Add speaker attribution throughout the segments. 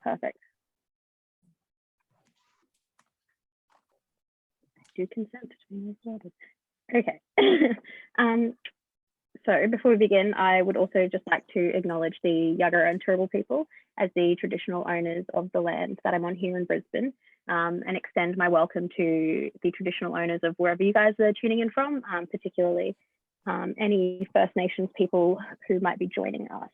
Speaker 1: Perfect. I do consent to being recorded. Okay. So before we begin, I would also just like to acknowledge the Yagara and Turrbal people as the traditional owners of the land that I'm on here in Brisbane, and extend my welcome to the traditional owners of wherever you guys are tuning in from, particularly any First Nations people who might be joining us.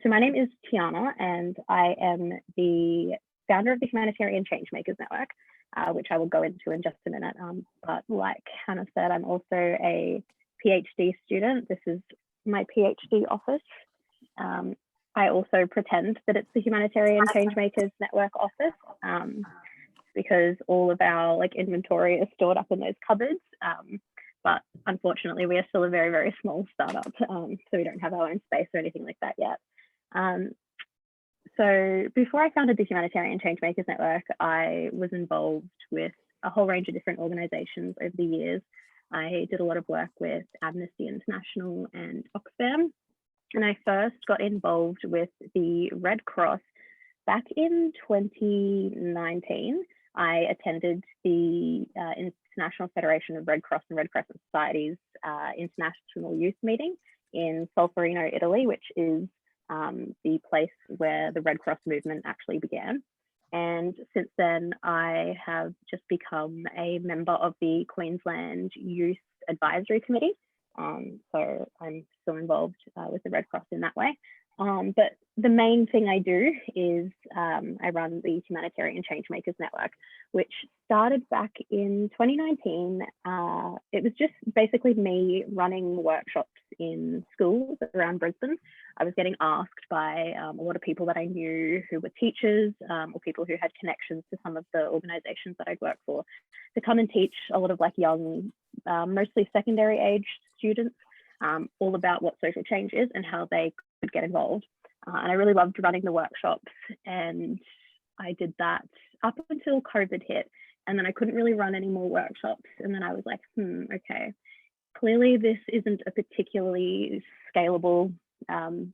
Speaker 1: So my name is Tiyana, and I am the founder of the Humanitarian Changemakers Network, which I will go into in just a minute. But like Hannah said, I'm also a PhD student. This is my PhD office. I also pretend that it's the Humanitarian Changemakers Network office, because all of our inventory is stored up in those cupboards. But unfortunately, we are still a very, very small startup, so we don't have our own space or anything like that yet. So before I founded the Humanitarian Changemakers Network, I was involved with a whole range of different organisations over the years. I did a lot of work with Amnesty International and Oxfam, and I first got involved with the Red Cross back in 2019. I attended the International Federation of Red Cross and Red Crescent Societies International Youth Meeting in Solferino, Italy, which is the place where the Red Cross movement actually began. And since then, I have just become a member of the Queensland Youth Advisory Committee. So I'm still involved with the Red Cross in that way. But the main thing I do is I run the Humanitarian Changemakers Network, which started back in 2019. It was just basically me running workshops in schools around Brisbane. I was getting asked by a lot of people that I knew who were teachers or people who had connections to some of the organisations that I'd worked for to come and teach a lot of young, mostly secondary age students all about what social change is and how they could get involved. And I really loved running the workshops, and I did that up until COVID hit, and then I couldn't really run any more workshops. And then I was like, okay, clearly this isn't a particularly scalable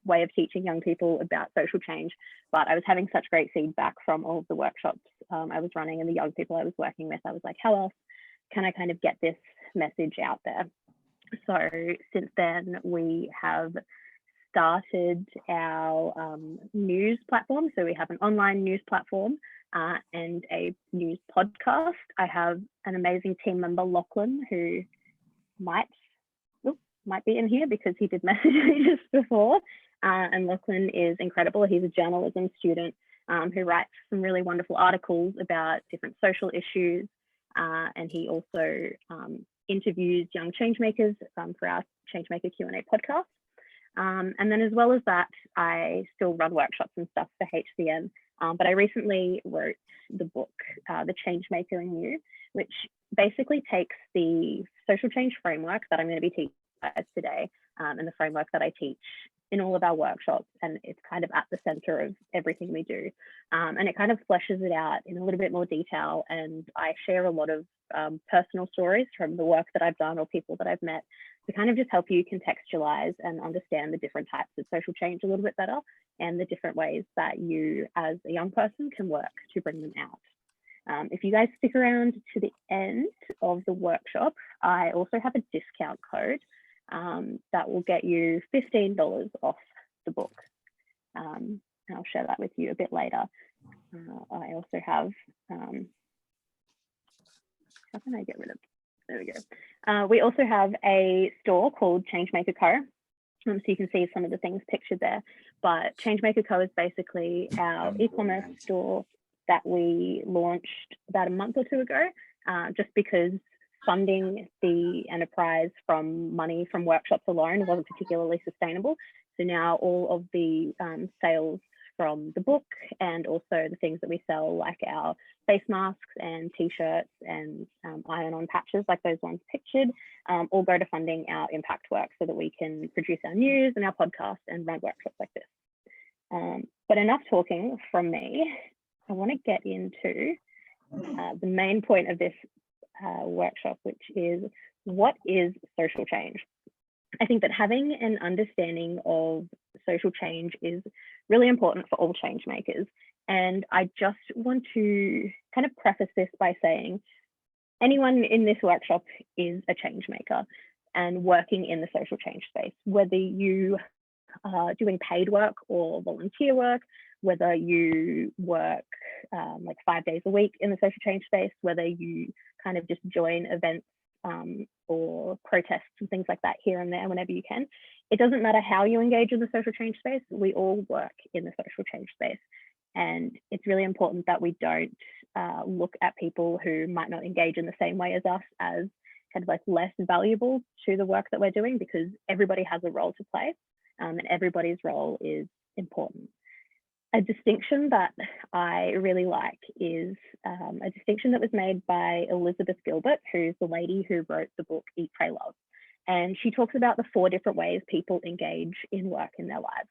Speaker 1: way of teaching young people about social change, but I was having such great feedback from all of the workshops I was running and the young people I was working with. I was like, how else can I kind of get this message out there? So since then, we have started our news platform. So we have an online news platform and a news podcast. I have an amazing team member, Lachlan, who might be in here because he did message me just before. And Lachlan is incredible. He's a journalism student who writes some really wonderful articles about different social issues. And he also interviews young changemakers for our Changemaker Q&A podcast. And then as well as that, I still run workshops and stuff for HCN. But I recently wrote the book, The Changemaker In You, which basically takes the social change framework that I'm going to be teaching today and the framework that I teach in all of our workshops, and it's kind of at the center of everything we do. And it kind of fleshes it out in a little bit more detail, and I share a lot of personal stories from the work that I've done or people that I've met to kind of just help you contextualize and understand the different types of social change a little bit better and the different ways that you as a young person can work to bring them out. If you guys stick around to the end of the workshop, I also have a discount code that will get you $15 off the book. And I'll share that with you a bit later. I also have, how can I get rid of, there we go. We also have a store called Changemaker Co. So you can see some of the things pictured there, but Changemaker Co is basically our e-commerce store that we launched about a month or two ago, just because funding the enterprise from money from workshops alone wasn't particularly sustainable. So now all of the sales from the book and also the things that we sell, like our face masks and t-shirts and iron-on patches like those ones pictured, all go to funding our impact work so that we can produce our news and our podcast and run workshops like this. But enough talking from me. I want to get into the main point of this workshop, which is, what is social change? I think that having an understanding of social change is really important for all change makers. And I just want to kind of preface this by saying anyone in this workshop is a change maker and working in the social change space, whether you are doing paid work or volunteer work, whether you work like 5 days a week in the social change space, whether you kind of just join events or protests and things like that here and there whenever you can. It doesn't matter how you engage in the social change space, we all work in the social change space. And it's really important that we don't look at people who might not engage in the same way as us as kind of like less valuable to the work that we're doing, because everybody has a role to play and everybody's role is important. A distinction that I really like is a distinction that was made by Elizabeth Gilbert, who's the lady who wrote the book Eat, Pray, Love. And she talks about the 4 different ways people engage in work in their lives.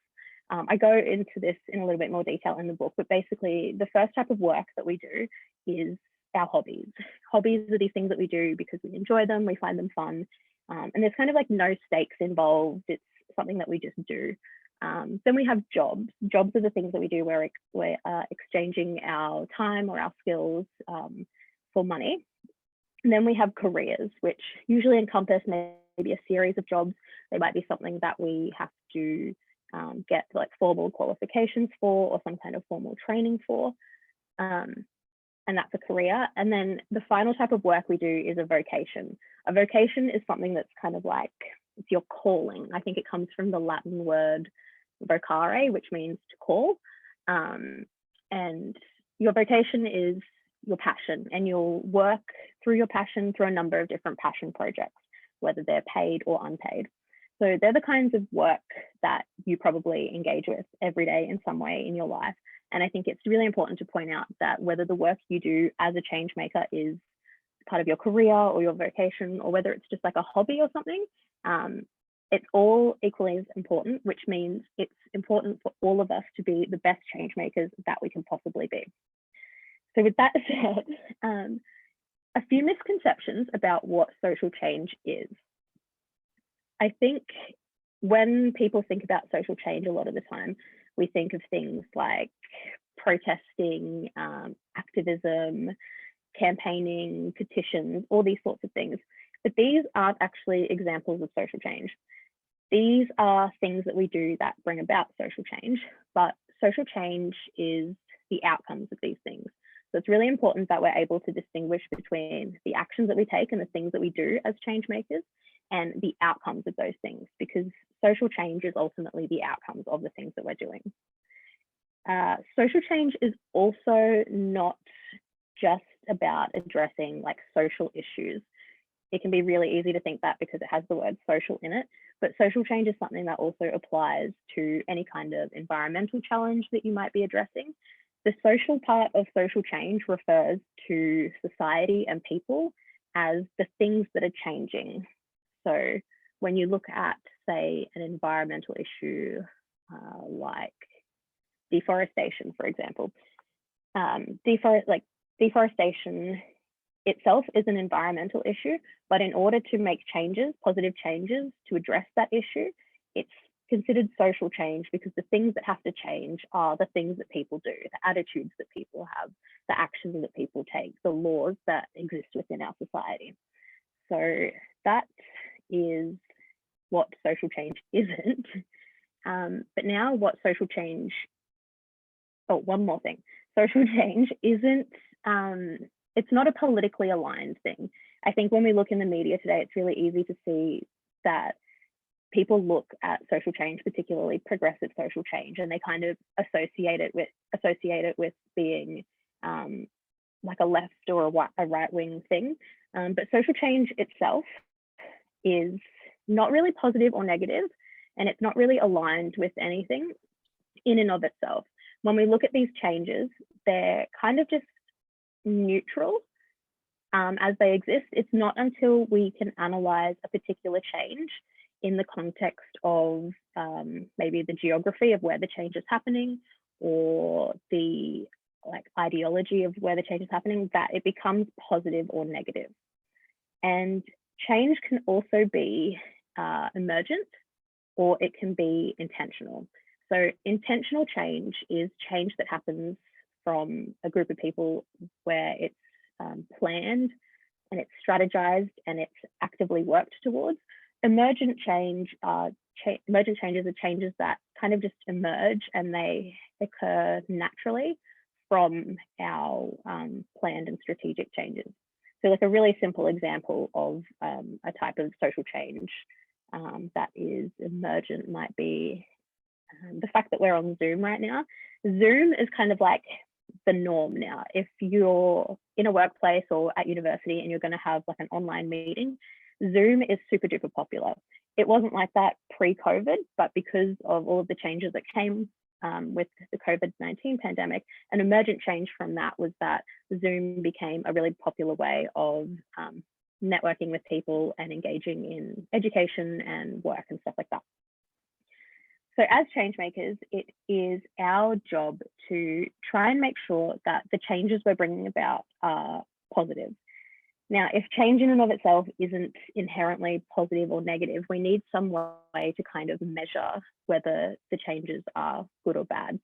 Speaker 1: I go into this in a little bit more detail in the book, but basically the first type of work that we do is our hobbies. Hobbies are these things that we do because we enjoy them, we find them fun, and there's kind of like no stakes involved. It's something that we just do. Then we have jobs. Jobs are the things that we do where we're exchanging our time or our skills for money. And then we have careers, which usually encompass maybe a series of jobs. They might be something that we have to get like formal qualifications for or some kind of formal training for. And that's a career. And then the final type of work we do is a vocation. A vocation is something that's kind of like, it's your calling. I think it comes from the Latin word vocare, which means to call. And your vocation is your passion, and you'll work through your passion through a number of different passion projects, whether they're paid or unpaid. So they're the kinds of work that you probably engage with every day in some way in your life. And I think it's really important to point out that whether the work you do as a change maker is part of your career or your vocation, or whether it's just like a hobby or something, it's all equally as important, which means it's important for all of us to be the best change makers that we can possibly be. So with that said, a few misconceptions about what social change is. I think when people think about social change, a lot of the time, we think of things like protesting, activism, campaigning, petitions, all these sorts of things. But these aren't actually examples of social change. These are things that we do that bring about social change, but social change is the outcomes of these things. So it's really important that we're able to distinguish between the actions that we take and the things that we do as change makers and the outcomes of those things, because social change is ultimately the outcomes of the things that we're doing. Social change is also not just about addressing like social issues. It can be really easy to think that because it has the word social in it, but social change is something that also applies to any kind of environmental challenge that you might be addressing. The social part of social change refers to society and people as the things that are changing. So when you look at, say, an environmental issue like deforestation, for example, deforestation itself is an environmental issue, but in order to make changes, positive changes to address that issue, it's considered social change because the things that have to change are the things that people do, the attitudes that people have, the actions that people take, the laws that exist within our society. So that is what social change isn't. But now what social change, oh, one more thing. Social change isn't, it's not a politically aligned thing. I think when we look in the media today, it's really easy to see that people look at social change, particularly progressive social change, and they kind of associate it with being like a left or a right-wing thing. But social change itself is not really positive or negative, and it's not really aligned with anything in and of itself. When we look at these changes, they're kind of just neutral as they exist. It's not until we can analyze a particular change in the context of maybe the geography of where the change is happening, or the ideology of where the change is happening, that it becomes positive or negative. And change can also be emergent, or it can be intentional. So intentional change is change that happens from a group of people where it's planned and it's strategized and it's actively worked towards. Emergent changes are changes that kind of just emerge and they occur naturally from our planned and strategic changes. So like a really simple example of a type of social change that is emergent might be the fact that we're on Zoom right now. Zoom is kind of like the norm now. If you're in a workplace or at university and you're going to have like an online meeting, Zoom is super duper popular. It wasn't like that pre-COVID, but because of all of the changes that came with the COVID-19 pandemic, an emergent change from that was that Zoom became a really popular way of networking with people and engaging in education and work and stuff like that. So as change makers, it is our job to try and make sure that the changes we're bringing about are positive. Now, if change in and of itself isn't inherently positive or negative, we need some way to kind of measure whether the changes are good or bad.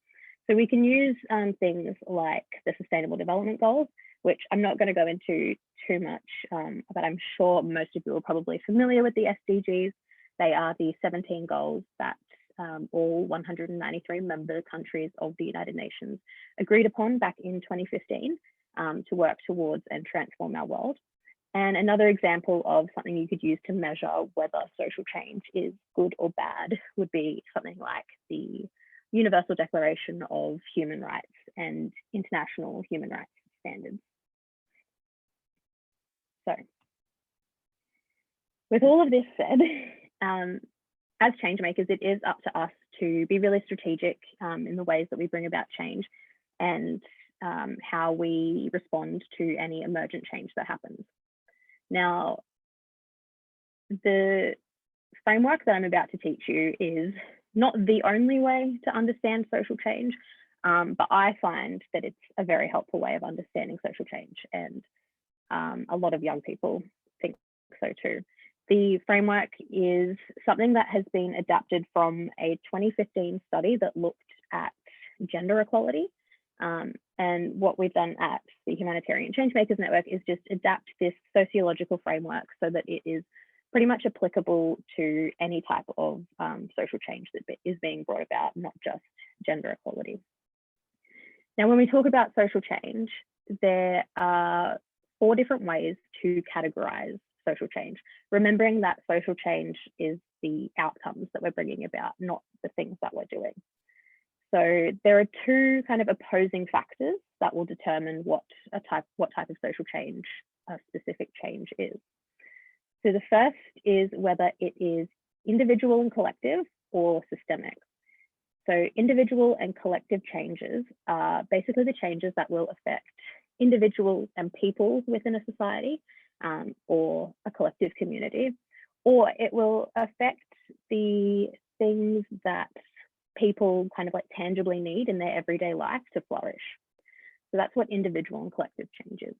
Speaker 1: So we can use things like the Sustainable Development Goals, which I'm not going to go into too much, but I'm sure most of you are probably familiar with the SDGs. They are the 17 goals that all 193 member countries of the United Nations agreed upon back in 2015 to work towards and transform our world. And another example of something you could use to measure whether social change is good or bad would be something like the Universal Declaration of Human Rights and international human rights standards. So, with all of this said, as change makers, it is up to us to be really strategic in the ways that we bring about change and how we respond to any emergent change that happens. Now, the framework that I'm about to teach you is not the only way to understand social change, but I find that it's a very helpful way of understanding social change, and a lot of young people think so too. The framework is something that has been adapted from a 2015 study that looked at gender equality. And what we've done at the Humanitarian Changemakers Network is just adapt this sociological framework so that it is pretty much applicable to any type of social change that is being brought about, not just gender equality. Now, when we talk about social change, there are 4 different ways to categorize social change, remembering that social change is the outcomes that we're bringing about, not the things that we're doing. So there are 2 kind of opposing factors that will determine what type of social change a specific change is. So the first is whether it is individual and collective or systemic. So individual and collective changes are basically the changes that will affect individuals and people within a society or a collective community, or it will affect the things that people kind of like tangibly need in their everyday life to flourish. So that's what individual and collective change is.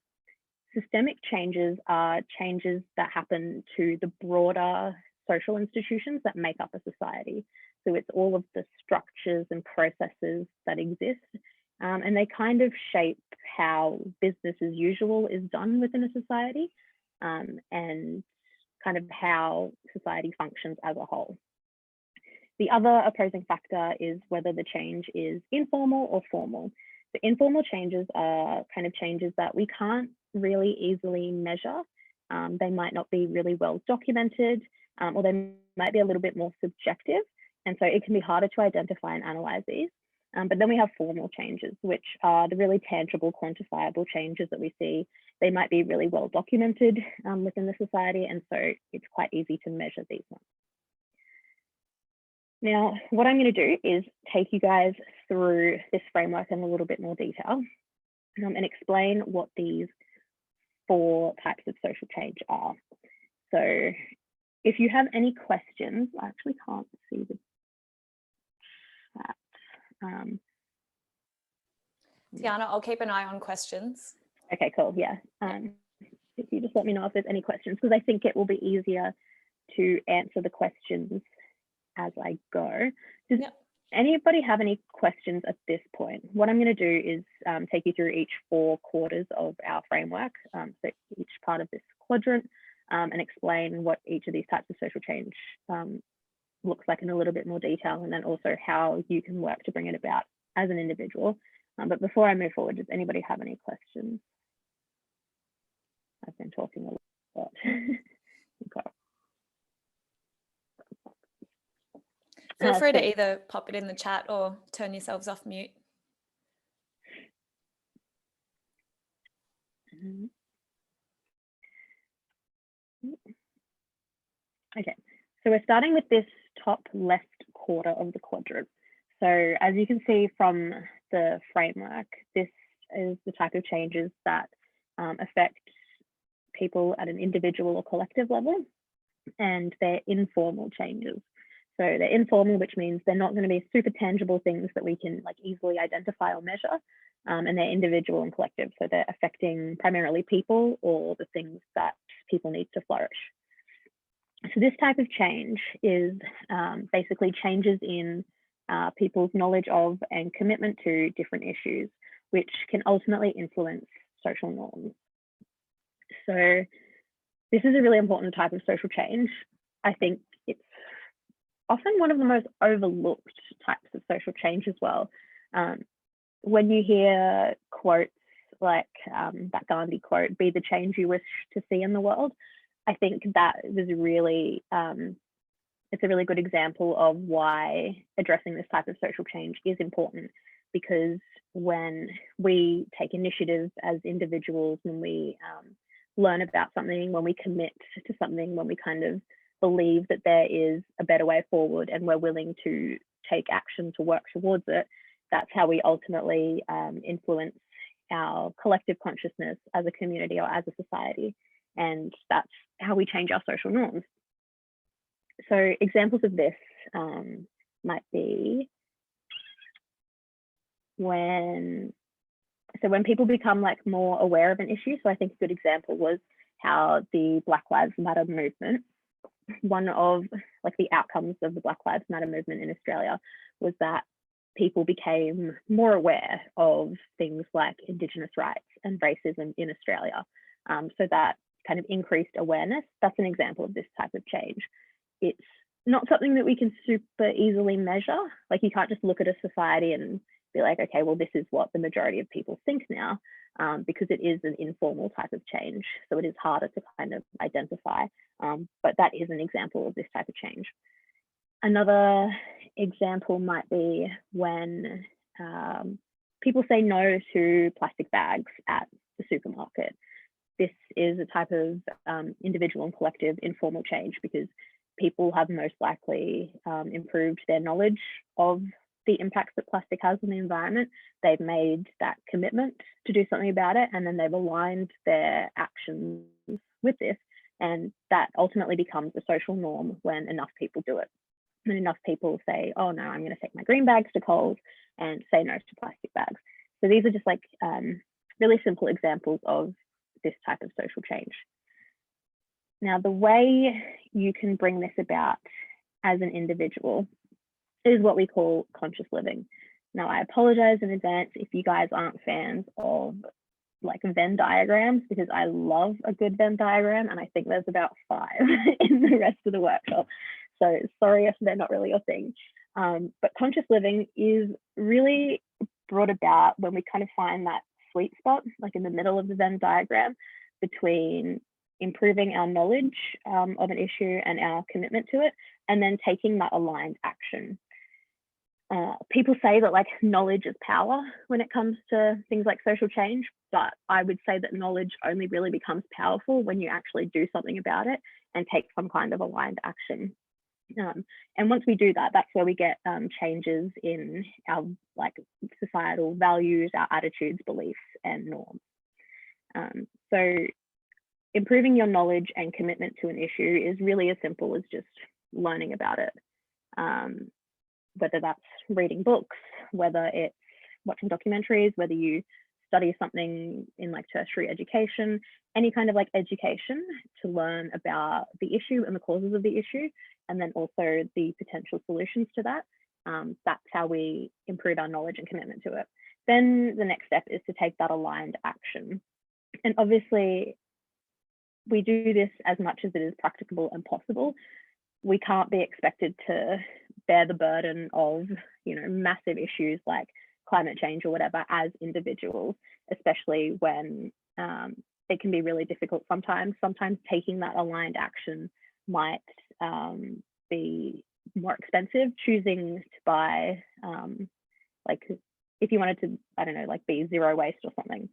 Speaker 1: Systemic changes are changes that happen to the broader social institutions that make up a society. So it's all of the structures and processes that exist, and they kind of shape how business as usual is done within a society, and kind of how society functions as a whole. The other opposing factor is whether the change is informal or formal. So informal changes are kind of changes that we can't really easily measure. They might not be really well documented, or they might be a little bit more subjective. And so it can be harder to identify and analyze these. But then we have formal changes, which are the really tangible, quantifiable changes that we see. They might be really well documented within the society, and so it's quite easy to measure these ones. Now, what I'm going to do is take you guys through this framework in a little bit more detail and explain what these 4 types of social change are. So if you have any questions, I actually can't see the chat.
Speaker 2: Tiyana, I'll keep an eye on questions.
Speaker 1: Okay, cool. Yeah. If you just let me know if there's any questions, because I think it will be easier to answer the questions as I go.
Speaker 2: Yep.
Speaker 1: anybody have any questions at this point? What I'm going to do is take you through each 4 quarters of our framework, so each part of this quadrant, and explain what each of these types of social change looks like in a little bit more detail, and then also how you can work to bring it about as an individual. But before I move forward, does anybody have any questions? I've been talking a lot. Okay.
Speaker 2: Feel free to either pop it in the chat or turn yourselves off mute.
Speaker 1: Okay, so we're starting with this top left quarter of the quadrant. So as you can see from the framework, this is the type of changes that affect people at an individual or collective level, and they're informal changes. So they're informal, which means they're not going to be super tangible things that we can like easily identify or measure, and they're individual and collective. So they're affecting primarily people or the things that people need to flourish. So this type of change is basically changes in people's knowledge of and commitment to different issues, which can ultimately influence social norms. So this is a really important type of social change. I think it's often one of the most overlooked types of social change as well. When you hear quotes like that Gandhi quote, "Be the change you wish to see in the world," I think that is really, it's a really good example of why addressing this type of social change is important, because when we take initiative as individuals, when we learn about something, when we commit to something, when we kind of believe that there is a better way forward and we're willing to take action to work towards it, that's how we ultimately influence our collective consciousness as a community or as a society. And that's how we change our social norms. So examples of this might be when people become like more aware of an issue. So I think a good example was how the Black Lives Matter movement, one of like the outcomes of the Black Lives Matter movement in Australia was that people became more aware of things like Indigenous rights and racism in Australia. So that kind of increased awareness. That's an example of this type of change. It's not something that we can super easily measure. Like you can't just look at a society and be like, okay, well, this is what the majority of people think now, because it is an informal type of change. So it is harder to kind of identify, but that is an example of this type of change. Another example might be when people say no to plastic bags at the supermarket. This is a type of individual and collective informal change, because people have most likely improved their knowledge of the impacts that plastic has on the environment. They've made that commitment to do something about it, and then they've aligned their actions with this, and that ultimately becomes a social norm when enough people do it. And enough people say, oh no, I'm going to take my green bags to Coles and say no to plastic bags. So these are just like really simple examples of this type of social change. Now, the way you can bring this about as an individual is what we call conscious living. Now, I apologize in advance if you guys aren't fans of like Venn diagrams, because I love a good Venn diagram, and I think there's about 5 in the rest of the workshop. So sorry if they're not really your thing. But conscious living is really brought about when we kind of find that sweet spot, like in the middle of the Venn diagram, between improving our knowledge of an issue and our commitment to it, and then taking that aligned action. People say that like knowledge is power when it comes to things like social change, but I would say that knowledge only really becomes powerful when you actually do something about it and take some kind of aligned action. And once we do that, that's where we get changes in our like societal values, our attitudes, beliefs, and norms. So improving your knowledge and commitment to an issue is really as simple as just learning about it. Whether that's reading books, whether it's watching documentaries, whether you study something in like tertiary education, any kind of like education to learn about the issue and the causes of the issue, and then also the potential solutions to that, That's how we improve our knowledge and commitment to it. Then the next step is to take that aligned action. And obviously, we do this as much as it is practicable and possible. We can't be expected to bear the burden of, massive issues like climate change or whatever as individuals, especially when it can be really difficult sometimes. Sometimes taking that aligned action might be more expensive. Choosing to buy, like if you wanted to, I don't know, like be zero waste or something,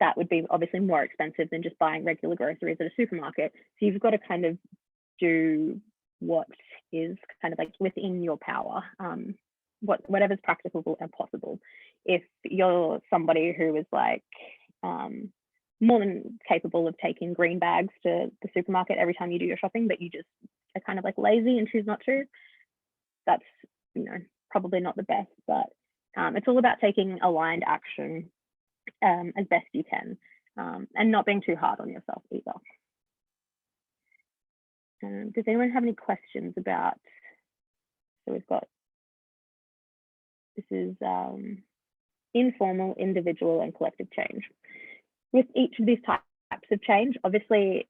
Speaker 1: that would be obviously more expensive than just buying regular groceries at a supermarket. So you've got to kind of do what is kind of like within your power, whatever's practicable and possible. If you're somebody who is like more than capable of taking green bags to the supermarket every time you do your shopping, but you just are kind of like lazy and choose not to, that's probably not the best. But it's all about taking aligned action as best you can, and not being too hard on yourself either. Does anyone have any questions about, so we've got, this is informal, individual, and collective change. With each of these types of change, obviously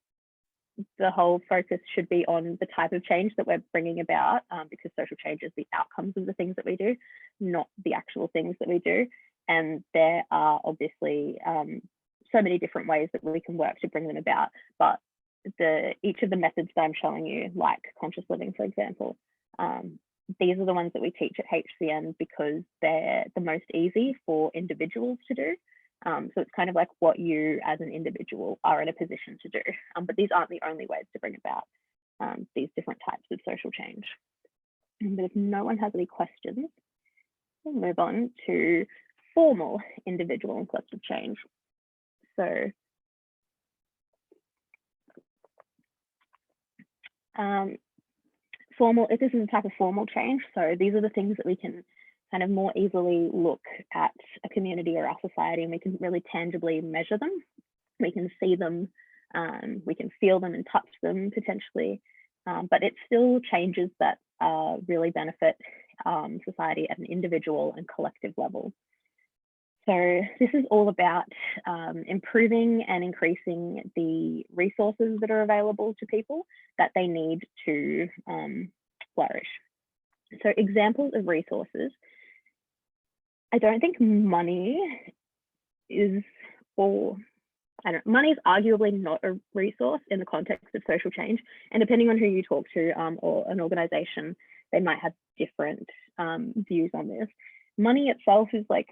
Speaker 1: the whole focus should be on the type of change that we're bringing about, because social change is the outcomes of the things that we do, not the actual things that we do. And there are obviously so many different ways that we can work to bring them about, but each of the methods that I'm showing you, like conscious living, for example, these are the ones that we teach at HCN because they're the most easy for individuals to do. So it's kind of like what you as an individual are in a position to do, but these aren't the only ways to bring about these different types of social change. But if no one has any questions, we'll move on to formal, individual, and collective change. So formal, if this is a type of formal change, so these are the things that we can kind of more easily look at a community or our society, and we can really tangibly measure them. We can see them, we can feel them and touch them potentially, but it's still changes that really benefit society at an individual and collective level. So this is all about improving and increasing the resources that are available to people that they need to flourish. So examples of resources, I don't think money is, money is arguably not a resource in the context of social change. And depending on who you talk to or an organization, they might have different views on this. Money itself is like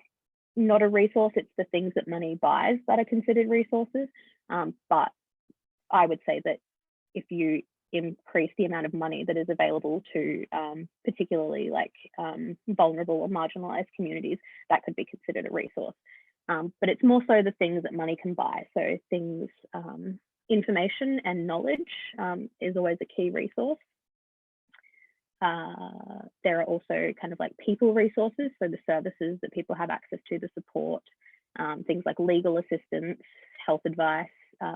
Speaker 1: not a resource, it's the things that money buys that are considered resources. But I would say that if you increase the amount of money that is available to particularly like vulnerable or marginalized communities, that could be considered a resource. But it's more so the things that money can buy. So things, information and knowledge is always a key resource. There are also kind of like people resources, so the services that people have access to, the support, things like legal assistance, health advice,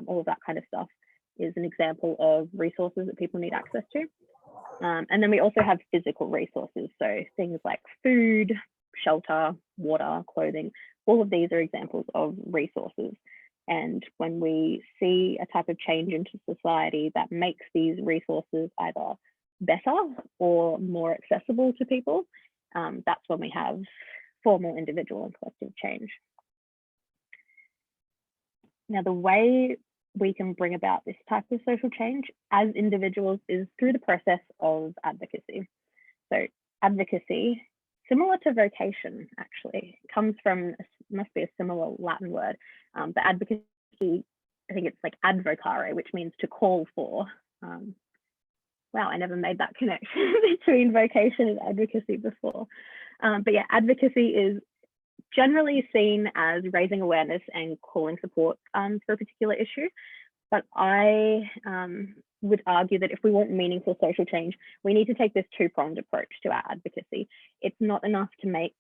Speaker 1: all of that kind of stuff is an example of resources that people need access to. And then we also have physical resources, so things like food, shelter, water, clothing, all of these are examples of resources. And when we see a type of change into society that makes these resources either better or more accessible to people, that's when we have formal, individual, and collective change. Now, the way we can bring about this type of social change as individuals is through the process of advocacy. So advocacy, similar to vocation, actually, comes from, must be a similar Latin word, but advocacy, I think it's like advocare, which means to call for. Wow, I never made that connection between vocation and advocacy before. But yeah, advocacy is generally seen as raising awareness and calling support for a particular issue. But I would argue that if we want meaningful social change, we need to take this two-pronged approach to our advocacy. It's not enough to make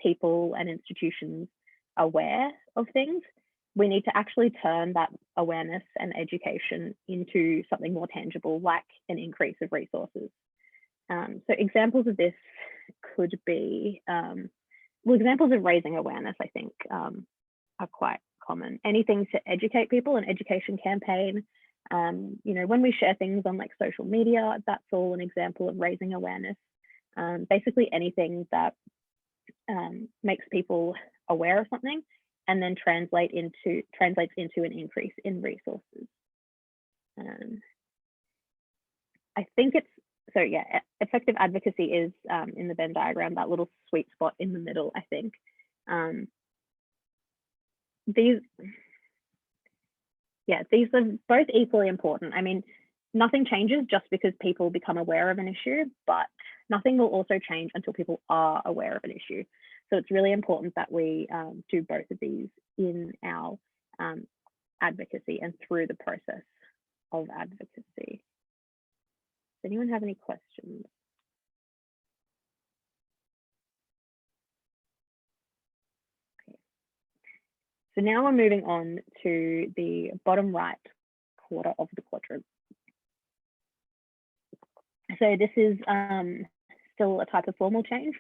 Speaker 1: people and institutions aware of things. We need to actually turn that awareness and education into something more tangible, like an increase of resources. So examples of this could be, well, examples of raising awareness, I think, are quite common. Anything to educate people, an education campaign. You know, when we share things on like social media, that's all an example of raising awareness. Basically anything that makes people aware of something and then translates into an increase in resources. I think it's, so yeah, effective advocacy is in the Venn diagram, that little sweet spot in the middle, I think. These are both equally important. I mean, nothing changes just because people become aware of an issue, but nothing will also change until people are aware of an issue. So it's really important that we do both of these in our advocacy and through the process of advocacy. Does anyone have any questions? Okay. So now we're moving on to the bottom right quarter of the quadrant. So this is still a type of formal change.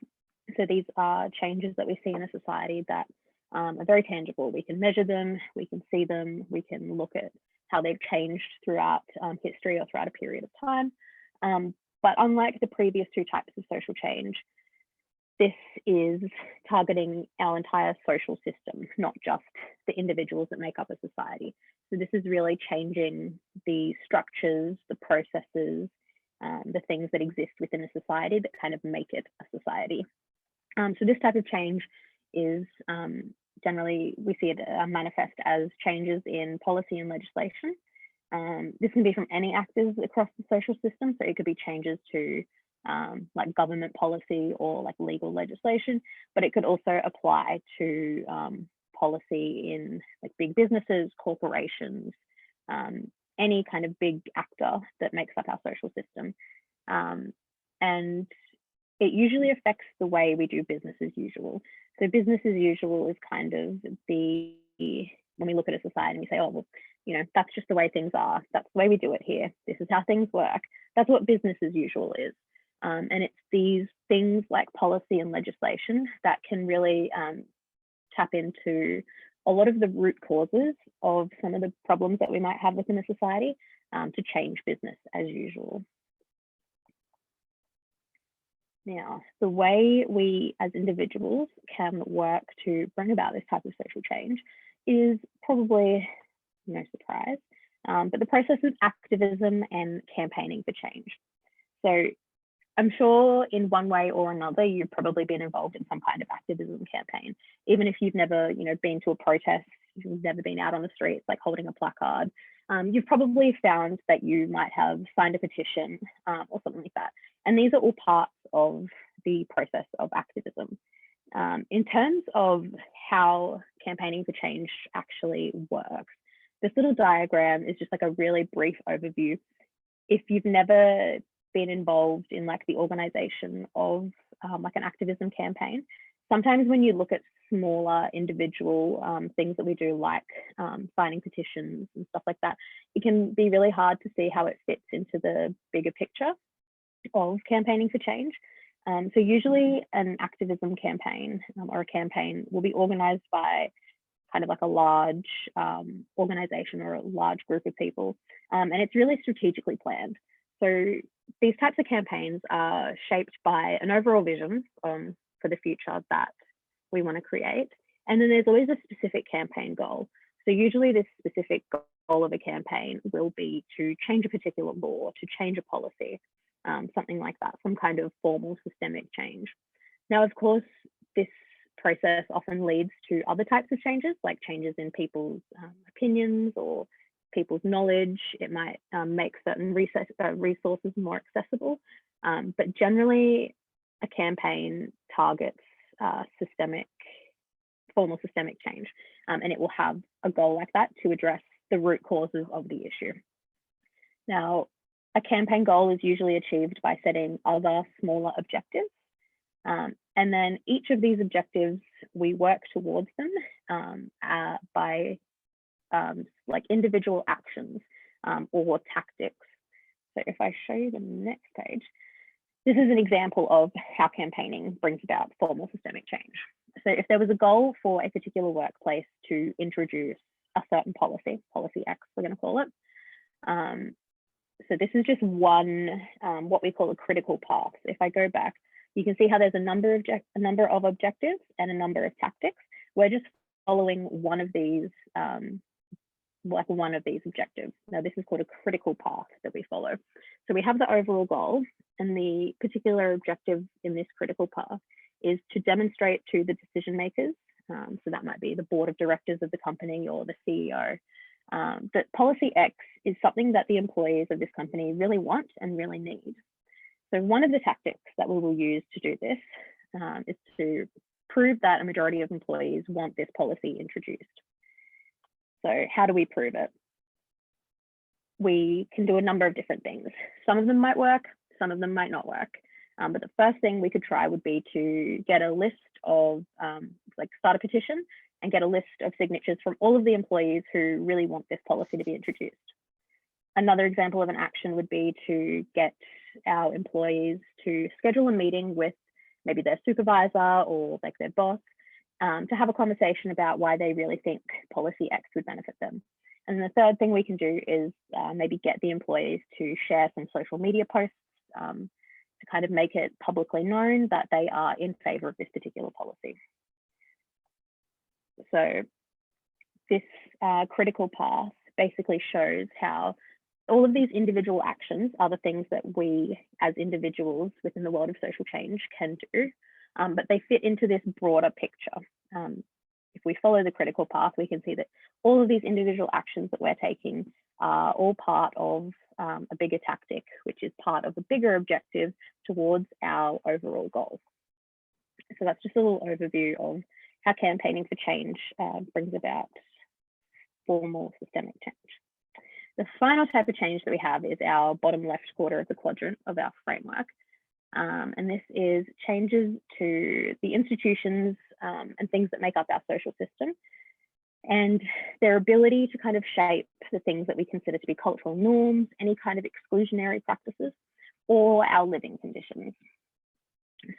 Speaker 1: So these are changes that we see in a society that are very tangible. We can measure them, we can see them, we can look at how they've changed throughout history or throughout a period of time. But unlike the previous two types of social change, this is targeting our entire social system, not just the individuals that make up a society. So this is really changing the structures, the processes, the things that exist within a society that kind of make it a society. So this type of change is generally, we see it manifest as changes in policy and legislation. This can be from any actors across the social system. So it could be changes to like government policy or like legal legislation, but it could also apply to policy in like big businesses, corporations, any kind of big actor that makes up our social system. And it usually affects the way we do business as usual. So business as usual is kind of the, when we look at a society and we say, oh, well, you know, that's just the way things are. That's the way we do it here. This is how things work. That's what business as usual is. And it's these things like policy and legislation that can really tap into a lot of the root causes of some of the problems that we might have within a society to change business as usual. Now, the way we as individuals can work to bring about this type of social change is probably no surprise, but the process of activism and campaigning for change. So I'm sure in one way or another, you've probably been involved in some kind of activism campaign, even if you've never, you know, been to a protest, you've never been out on the streets, like holding a placard. You've probably found that you might have signed a petition or something like that. And these are all parts of the process of activism. In terms of how campaigning for change actually works, this little diagram is just like a really brief overview. If you've never been involved in like the organization of like an activism campaign, sometimes when you look at smaller individual things that we do, like signing petitions and stuff like that, it can be really hard to see how it fits into the bigger picture of campaigning for change. So usually an activism campaign or a campaign will be organized by kind of like a large organization or a large group of people. And it's really strategically planned. So these types of campaigns are shaped by an overall vision for the future that we want to create. And then there's always a specific campaign goal. So usually this specific goal of a campaign will be to change a particular law, to change a policy, something like that, some kind of formal systemic change. Now, of course, this process often leads to other types of changes, like changes in people's opinions or people's knowledge. It might make certain resources more accessible, but generally a campaign targets formal systemic change, and it will have a goal like that to address the root causes of the issue. Now, a campaign goal is usually achieved by setting other smaller objectives, and then each of these objectives, we work towards them by like individual actions or tactics. So if I show you the next page, This is an example of how campaigning brings about formal systemic change. So if there was a goal for a particular workplace to introduce a certain policy, policy X, we're going to call it. So this is just one, what we call a critical path. If I go back, you can see how there's a number of objectives and a number of tactics. We're just following one of these, objectives. Now this is called a critical path that we follow. So we have the overall goal, and the particular objective in this critical path is to demonstrate to the decision makers, so that might be the board of directors of the company or the CEO, that policy X is something that the employees of this company really want and really need. So one of the tactics that we will use to do this is to prove that a majority of employees want this policy introduced. So how do we prove it? We can do a number of different things. Some of them might work, some of them might not work. But the first thing we could try would be to get a list of, start a petition and get a list of signatures from all of the employees who really want this policy to be introduced. Another example of an action would be to get our employees to schedule a meeting with maybe their supervisor or like their boss to have a conversation about why they really think policy X would benefit them. And the third thing we can do is maybe get the employees to share some social media posts to kind of make it publicly known that they are in favor of this particular policy. So this critical path basically shows how all of these individual actions are the things that we as individuals within the world of social change can do, but they fit into this broader picture. If we follow the critical path, we can see that all of these individual actions that we're taking are all part of a bigger tactic, which is part of a bigger objective towards our overall goal. So that's just a little overview of how campaigning for change brings about formal systemic change. The final type of change that we have is our bottom left quarter of the quadrant of our framework. And this is changes to the institutions and things that make up our social system, and their ability to kind of shape the things that we consider to be cultural norms, any kind of exclusionary practices, or our living conditions.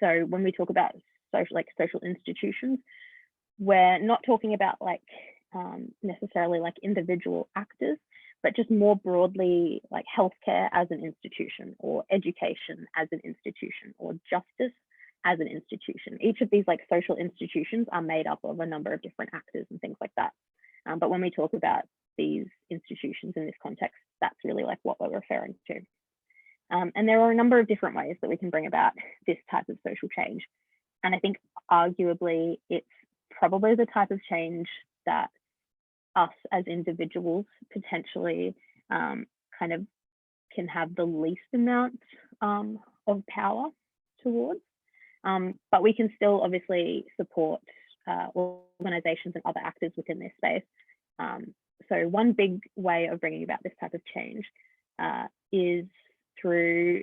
Speaker 1: So when we talk about social institutions, we're not talking about necessarily individual actors, but just more broadly like healthcare as an institution, or education as an institution, or justice as an institution. Each of these social institutions are made up of a number of different actors and things like that. But when we talk about these institutions in this context, that's really what we're referring to. And there are a number of different ways that we can bring about this type of social change. And I think arguably it's probably the type of change that us as individuals potentially kind of can have the least amount of power towards. But we can still obviously support organizations and other actors within this space. So one big way of bringing about this type of change is through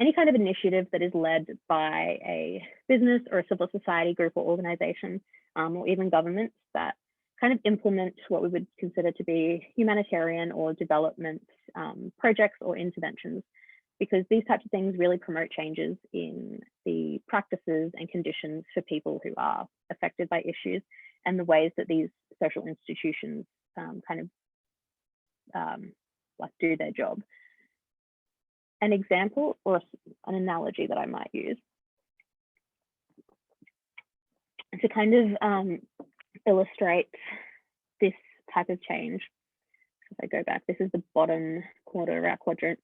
Speaker 1: any kind of initiative that is led by a business or a civil society group or organization, or even governments that kind of implement what we would consider to be humanitarian or development projects or interventions, because these types of things really promote changes in the practices and conditions for people who are affected by issues, and the ways that these social institutions do their job. An example or an analogy that I might use to kind of illustrate this type of change. If I go back, this is the bottom quarter of our quadrant.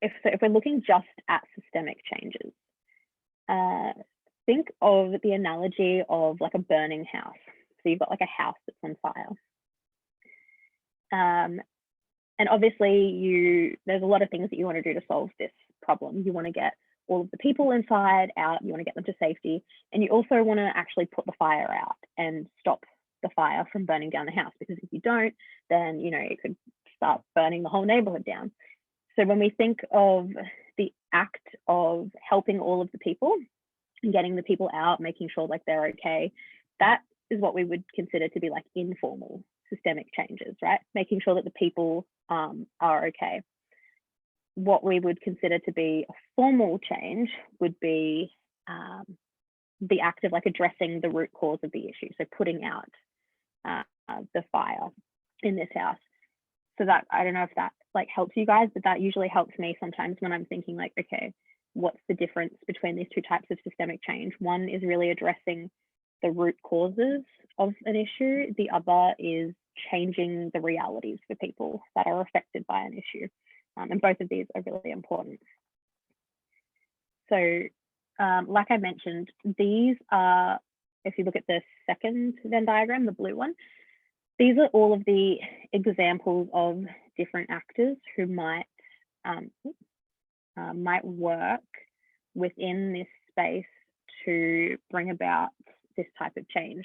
Speaker 1: If we're looking just at systemic changes, think of the analogy of a burning house. So you've got a house that's on fire. And obviously there's a lot of things that you want to do to solve this problem. You want to get all of the people inside out, you want to get them to safety, and you also want to actually put the fire out and stop the fire from burning down the house, because if you don't, then it could start burning the whole neighborhood down. So when we think of the act of helping all of the people and getting the people out, making sure they're okay, that is what we would consider to be informal systemic changes, right? Making sure that the people are okay. what we would consider to be a formal change would be the act of like addressing the root cause of the issue. So putting out the fire in this house. So that, I don't know if that like helps you guys, but that usually helps me sometimes when I'm thinking like, okay, what's the difference between these two types of systemic change? One is really addressing the root causes of an issue. The other is changing the realities for people that are affected by an issue. And both of these are really important. So like I mentioned, these are, if you look at the second Venn diagram, the blue one, these are all of the examples of different actors who might work within this space to bring about this type of change.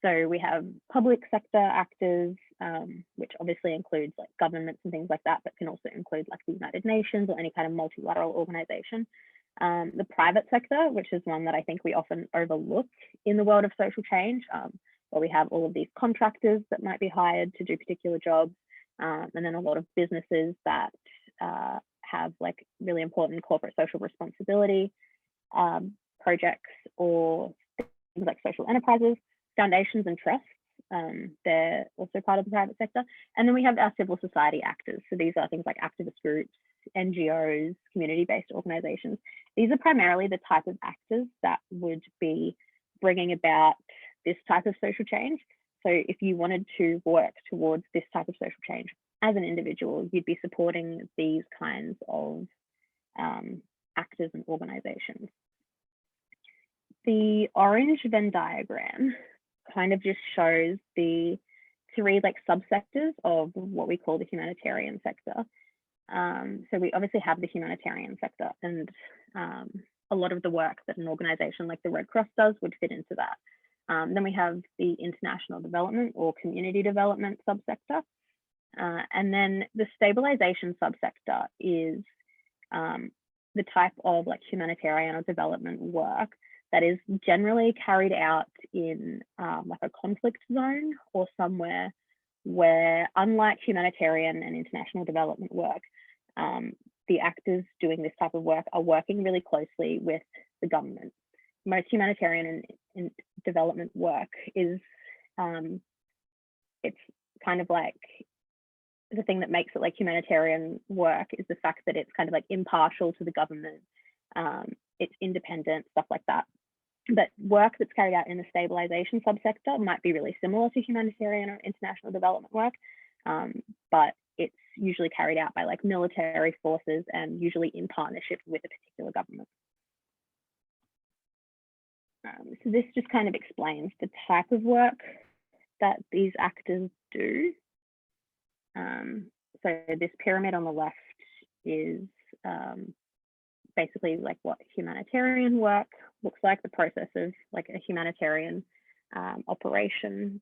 Speaker 1: So we have public sector actors, which obviously includes like governments and things like that, but can also include like the United Nations or any kind of multilateral organization. The private sector, which is one that I think we often overlook in the world of social change, where we have all of these contractors that might be hired to do particular jobs, and then a lot of businesses that have like really important corporate social responsibility projects, or things like social enterprises, foundations and trusts. They're also part of the private sector. And then we have our civil society actors. So these are things like activist groups, NGOs, community-based organizations. These are primarily the type of actors that would be bringing about this type of social change. So if you wanted to work towards this type of social change as an individual, you'd be supporting these kinds of actors and organizations. The orange Venn diagram kind of just shows the three like subsectors of what we call the humanitarian sector. So we obviously have the humanitarian sector, and a lot of the work that an organization like the Red Cross does would fit into that. Then we have the international development or community development subsector. And then the stabilization subsector is the type of like humanitarian or development work that is generally carried out in like a conflict zone or somewhere where, unlike humanitarian and international development work, the actors doing this type of work are working really closely with the government. Most humanitarian and development work is, it's kind of like, the thing that makes it like humanitarian work is the fact that it's kind of like impartial to the government. It's independent, stuff like that. But work that's carried out in the stabilization subsector might be really similar to humanitarian or international development work, but it's usually carried out by like military forces and usually in partnership with a particular government. So this just kind of explains the type of work that these actors do. So this pyramid on the left is basically like what humanitarian work looks like, the process of like a humanitarian operation.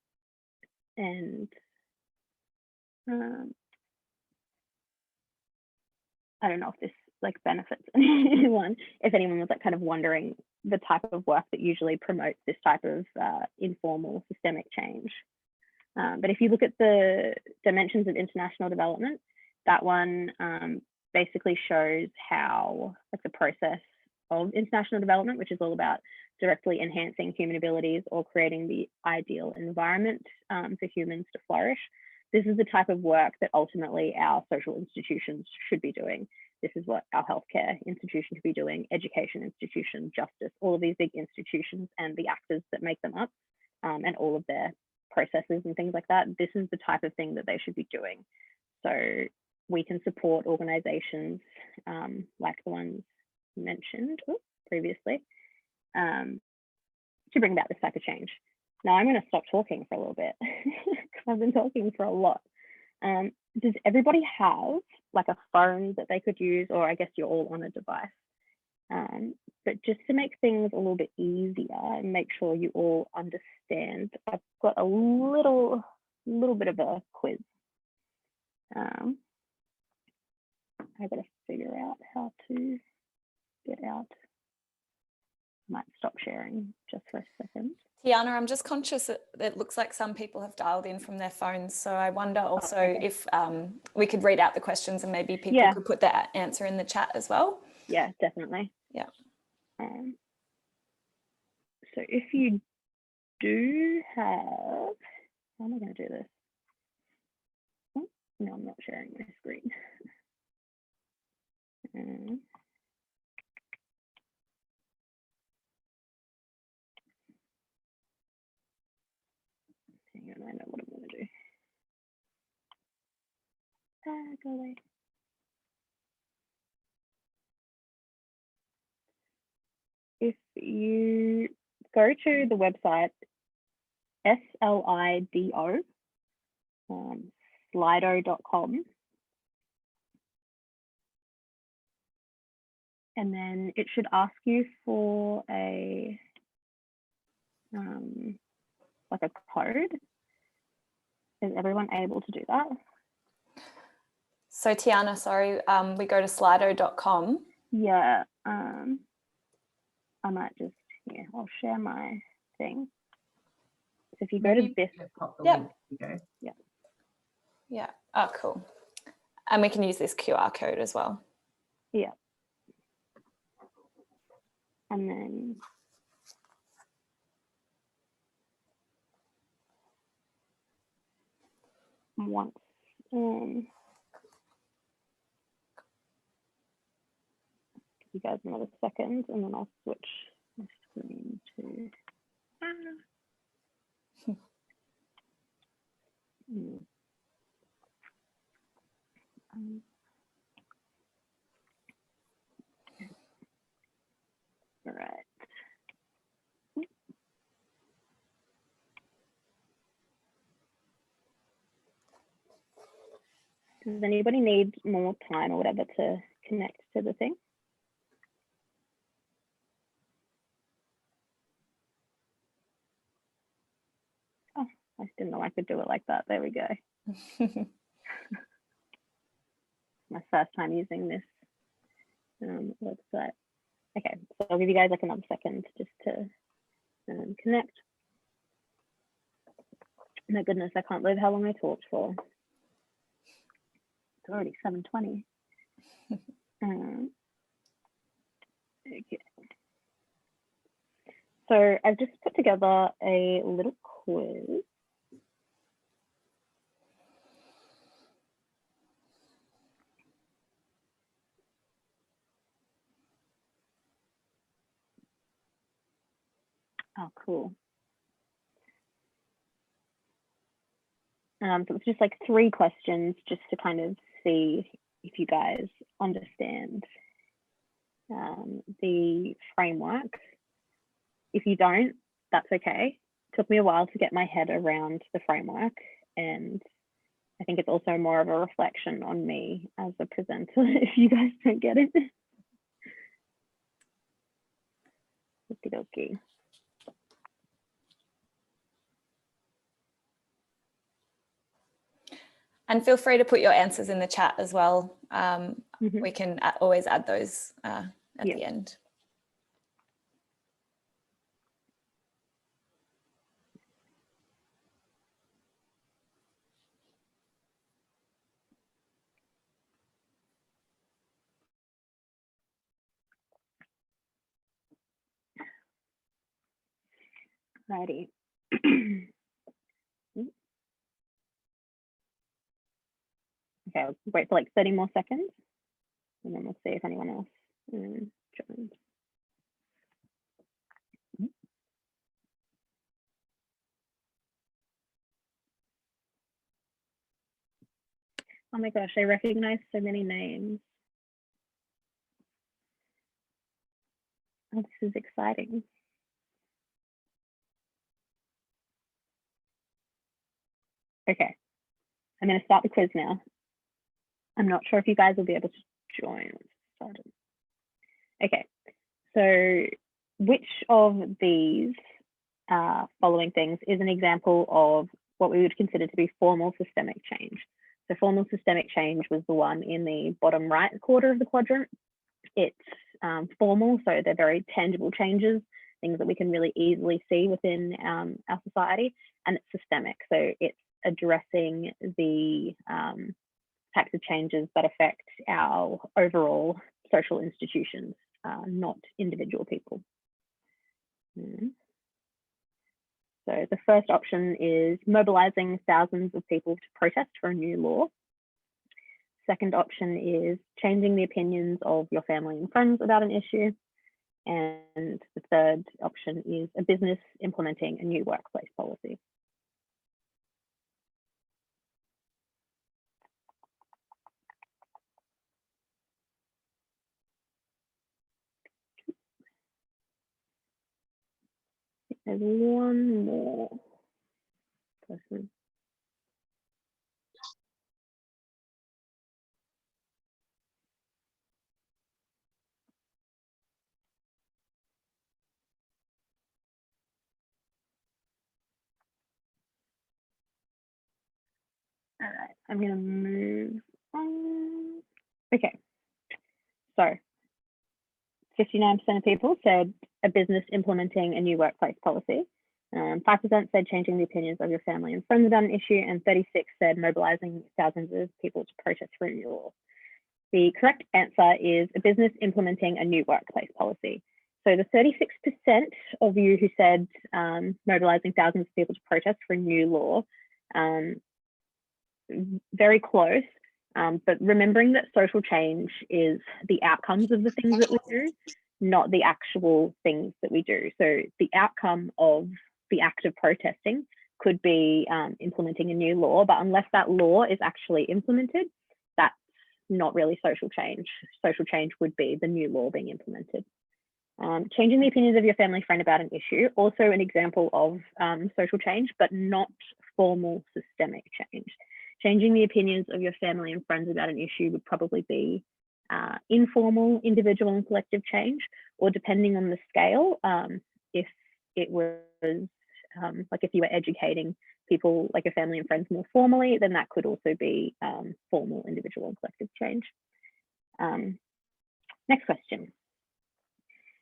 Speaker 1: And I don't know if this like benefits anyone, if anyone was like kind of wondering the type of work that usually promotes this type of informal systemic change. But if you look at the dimensions of international development, that one basically shows how like the process of international development, which is all about directly enhancing human abilities or creating the ideal environment for humans to flourish. This is the type of work that ultimately our social institutions should be doing. This is what our healthcare institution should be doing, education institution, justice, all of these big institutions and the actors that make them up, and all of their processes and things like that. This is the type of thing that they should be doing. So we can support organizations like the ones mentioned previously to bring about this type of change. Now I'm going to stop talking for a little bit because I've been talking for a lot. Does everybody have like a phone that they could use, or I guess you're all on a device? But just to make things a little bit easier and make sure you all understand, I've got a little bit of a quiz. I've got to figure out how to get out might stop sharing just for a second.
Speaker 2: Tiyana, I'm just conscious that it looks like some people have dialed in from their phones. So I wonder also if we could read out the questions and maybe people could put their answer in the chat as well.
Speaker 1: Yeah, definitely.
Speaker 2: Yeah.
Speaker 1: So if you do have, how am I going to do this? Oh, no, I'm not sharing my screen. Hang on, I know what I'm going to do. Go away. If you go to the website SLIDO, slido.com, and then it should ask you for a like a code. Is everyone able to do that?
Speaker 2: So Tiyana, sorry, we go to slido.com.
Speaker 1: Yeah, I might just, I'll share my thing. So if you go to this,
Speaker 2: yeah. Oh, cool. And we can use this QR code as well.
Speaker 1: Yeah. And then once give you guys another second, and then I'll switch my screen to all right. Does anybody need more time or whatever to connect to the thing? Oh, I didn't know I could do it like that. There we go. My first time using this website. Okay, so I'll give you guys like another second just to connect. My goodness, I can't believe how long I talked for. It's already 7:20. Okay. So I've just put together a little quiz. Oh, cool. So it's just like 3 questions just to kind of see if you guys understand the framework. If you don't, that's okay. It took me a while to get my head around the framework, and I think it's also more of a reflection on me as a presenter if you guys don't get it. Okie dokie.
Speaker 2: And feel free to put your answers in the chat as well. We can always add those at the end.
Speaker 1: Righty. Okay, I'll wait for like 30 more seconds, and then we'll see if anyone else joins. Oh my gosh, I recognize so many names. Oh, this is exciting. Okay, I'm going to start the quiz now. I'm not sure if you guys will be able to join. Okay, so which of these following things is an example of what we would consider to be formal systemic change? So formal systemic change was the one in the bottom right quarter of the quadrant. It's formal, so they're very tangible changes. things that we can really easily see within our society, and it's systemic. So it's addressing the types of changes that affect our overall social institutions, not individual people. So the first option is mobilizing thousands of people to protest for a new law. Second option is changing the opinions of your family and friends about an issue. And the third option is a business implementing a new workplace policy. There's one more person. All right, I'm going to move on. Okay, so 59% of people said a business implementing a new workplace policy. 5% said changing the opinions of your family and friends about an issue, and 36% said mobilizing thousands of people to protest for a new law. The correct answer is a business implementing a new workplace policy. So the 36% of you who said mobilizing thousands of people to protest for a new law, very close, but remembering that social change is the outcomes of the things that we do, not the actual things that we do. So the outcome of the act of protesting could be implementing a new law, but unless that law is actually implemented, that's not really social change. Social change would be the new law being implemented. Changing the opinions of your family friend about an issue, also an example of social change, but not formal systemic change. Changing the opinions of your family and friends about an issue would probably be informal, individual and collective change, or depending on the scale, if it was like if you were educating people like your family and friends more formally, then that could also be formal, individual and collective change. Next question.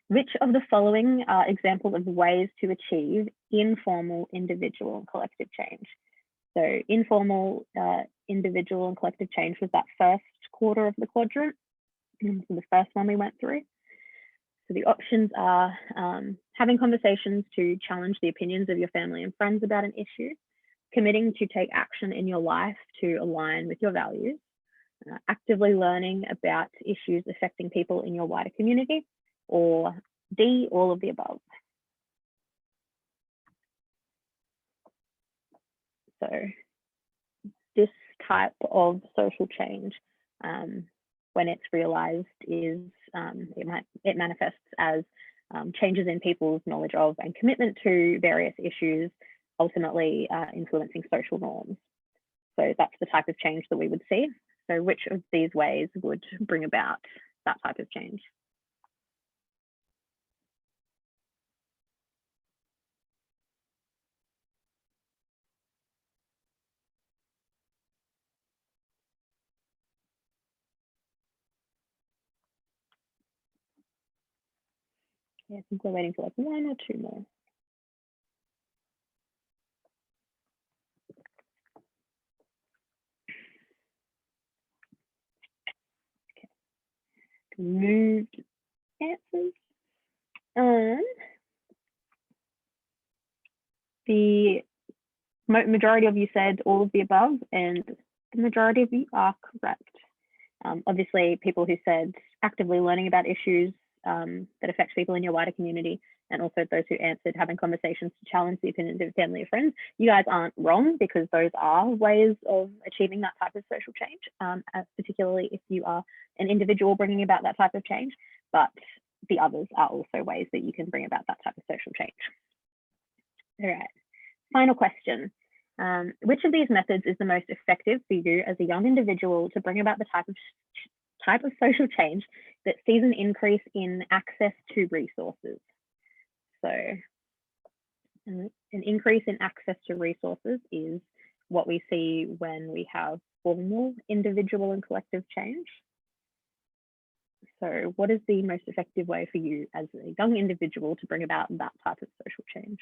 Speaker 1: Which of the following are examples of ways to achieve informal, individual and collective change? So informal, individual and collective change was that first quarter of the quadrant. So the first one we went through. So the options are having conversations to challenge the opinions of your family and friends about an issue, committing to take action in your life to align with your values, actively learning about issues affecting people in your wider community, or D, all of the above. So this type of social change, when it's realized, is it manifests as changes in people's knowledge of and commitment to various issues, ultimately influencing social norms. So that's the type of change that we would see. So which of these ways would bring about that type of change? Yeah, I think we're waiting for like one or two more. Okay. Moved answers. The majority of you said all of the above, and the majority of you are correct. Obviously, people who said actively learning about issues that affect people in your wider community, and also those who answered having conversations to challenge the opinions of family or friends, you guys aren't wrong, because those are ways of achieving that type of social change, particularly if you are an individual bringing about that type of change. But the others are also ways that you can bring about that type of social change. All right, final question. Which of these methods is the most effective for you as a young individual to bring about the type of social change that sees an increase in access to resources? So an increase in access to resources is what we see when we have formal, individual and collective change. So what is the most effective way for you as a young individual to bring about that type of social change?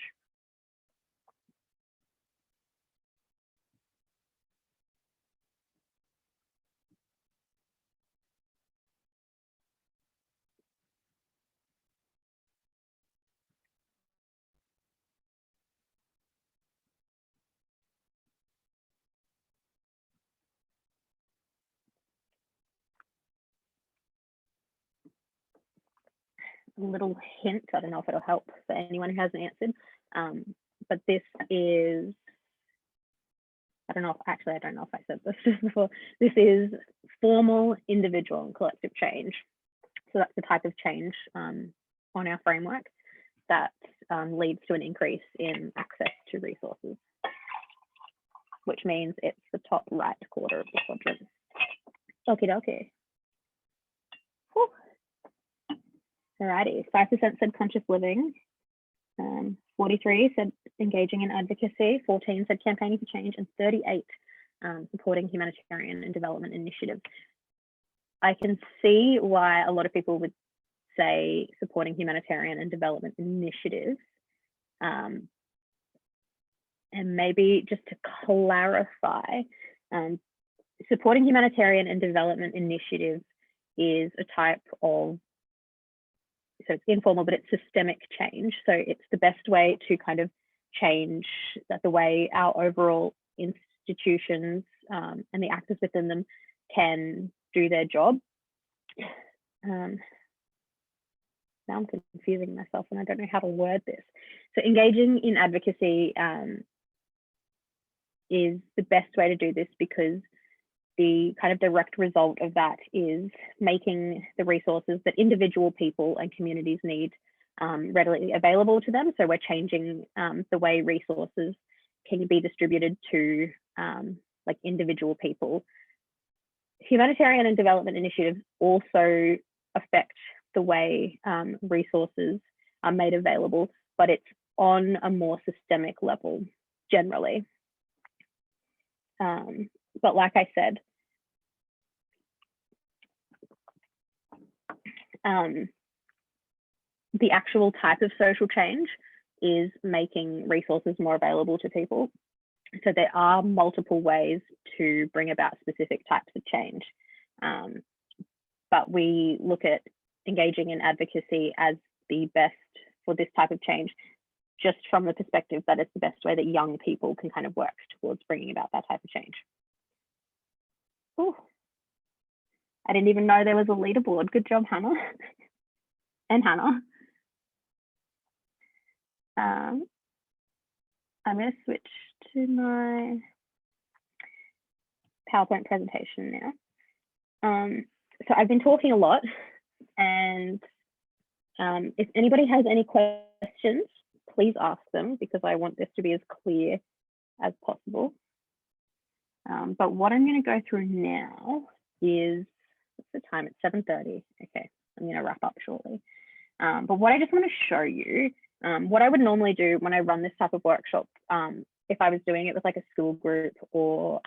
Speaker 1: A little hint, I don't know if it'll help for anyone who hasn't answered, but this is, I don't know if I said this before. This is formal, individual, and collective change. So that's the type of change on our framework that leads to an increase in access to resources, which means it's the top right quarter of the quadrant. Okie dokie. Whew. Alrighty, 5% said conscious living, 43 said engaging in advocacy, 14 said campaigning for change, and 38 supporting humanitarian and development initiatives. I can see why a lot of people would say supporting humanitarian and development initiatives. And maybe just to clarify, supporting humanitarian and development initiatives is a type of, so it's informal, but it's systemic change. So it's the best way to kind of change the way our overall institutions and the actors within them can do their job. Now I'm confusing myself and I don't know how to word this. So engaging in advocacy is the best way to do this, because the kind of direct result of that is making the resources that individual people and communities need readily available to them. So we're changing the way resources can be distributed to like individual people. Humanitarian and development initiatives also affect the way resources are made available, but it's on a more systemic level generally. But like I said, the actual type of social change is making resources more available to people. So there are multiple ways to bring about specific types of change. But we look at engaging in advocacy as the best for this type of change, just from the perspective that it's the best way that young people can kind of work towards bringing about that type of change. Ooh. I didn't even know there was a leaderboard. Good job, Hannah. And Hannah. I'm going to switch to my PowerPoint presentation now. So I've been talking a lot, and if anybody has any questions, please ask them, because I want this to be as clear as possible. But what I'm going to go through now is, what's the time? It's 7:30. Okay, I'm going to wrap up shortly. But what I just want to show you, what I would normally do when I run this type of workshop, if I was doing it with like a school group or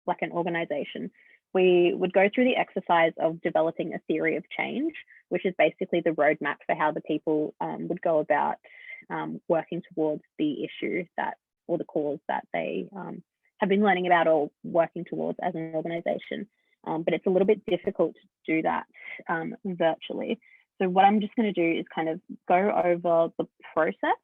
Speaker 1: like an organization, we would go through the exercise of developing a theory of change, which is basically the roadmap for how the people would go about working towards the issue that, or the cause that they have been learning about or working towards as an organization. But it's a little bit difficult to do that virtually. So what I'm just going to do is kind of go over the process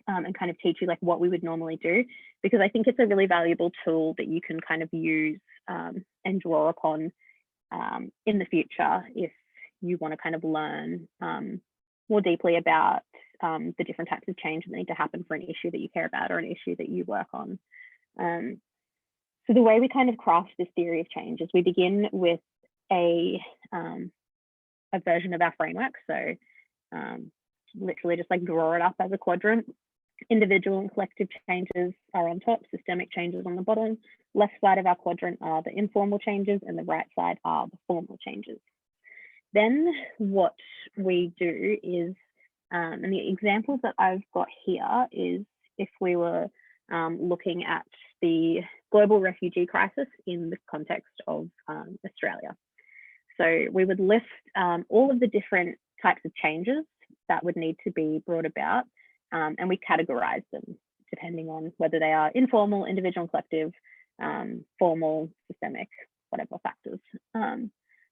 Speaker 1: and kind of teach you like what we would normally do, because I think it's a really valuable tool that you can kind of use and draw upon in the future if you want to kind of learn more deeply about the different types of change that need to happen for an issue that you care about or an issue that you work on. So the way we kind of craft this theory of change is we begin with a version of our framework. So literally just like draw it up as a quadrant. Individual and collective changes are on top, systemic changes on the bottom. Left side of our quadrant are the informal changes and the right side are the formal changes. Then what we do is, and the examples that I've got here is if we were looking at the global refugee crisis in the context of Australia. So we would list all of the different types of changes that would need to be brought about, and we categorize them depending on whether they are informal, individual, and collective, formal, systemic, whatever factors.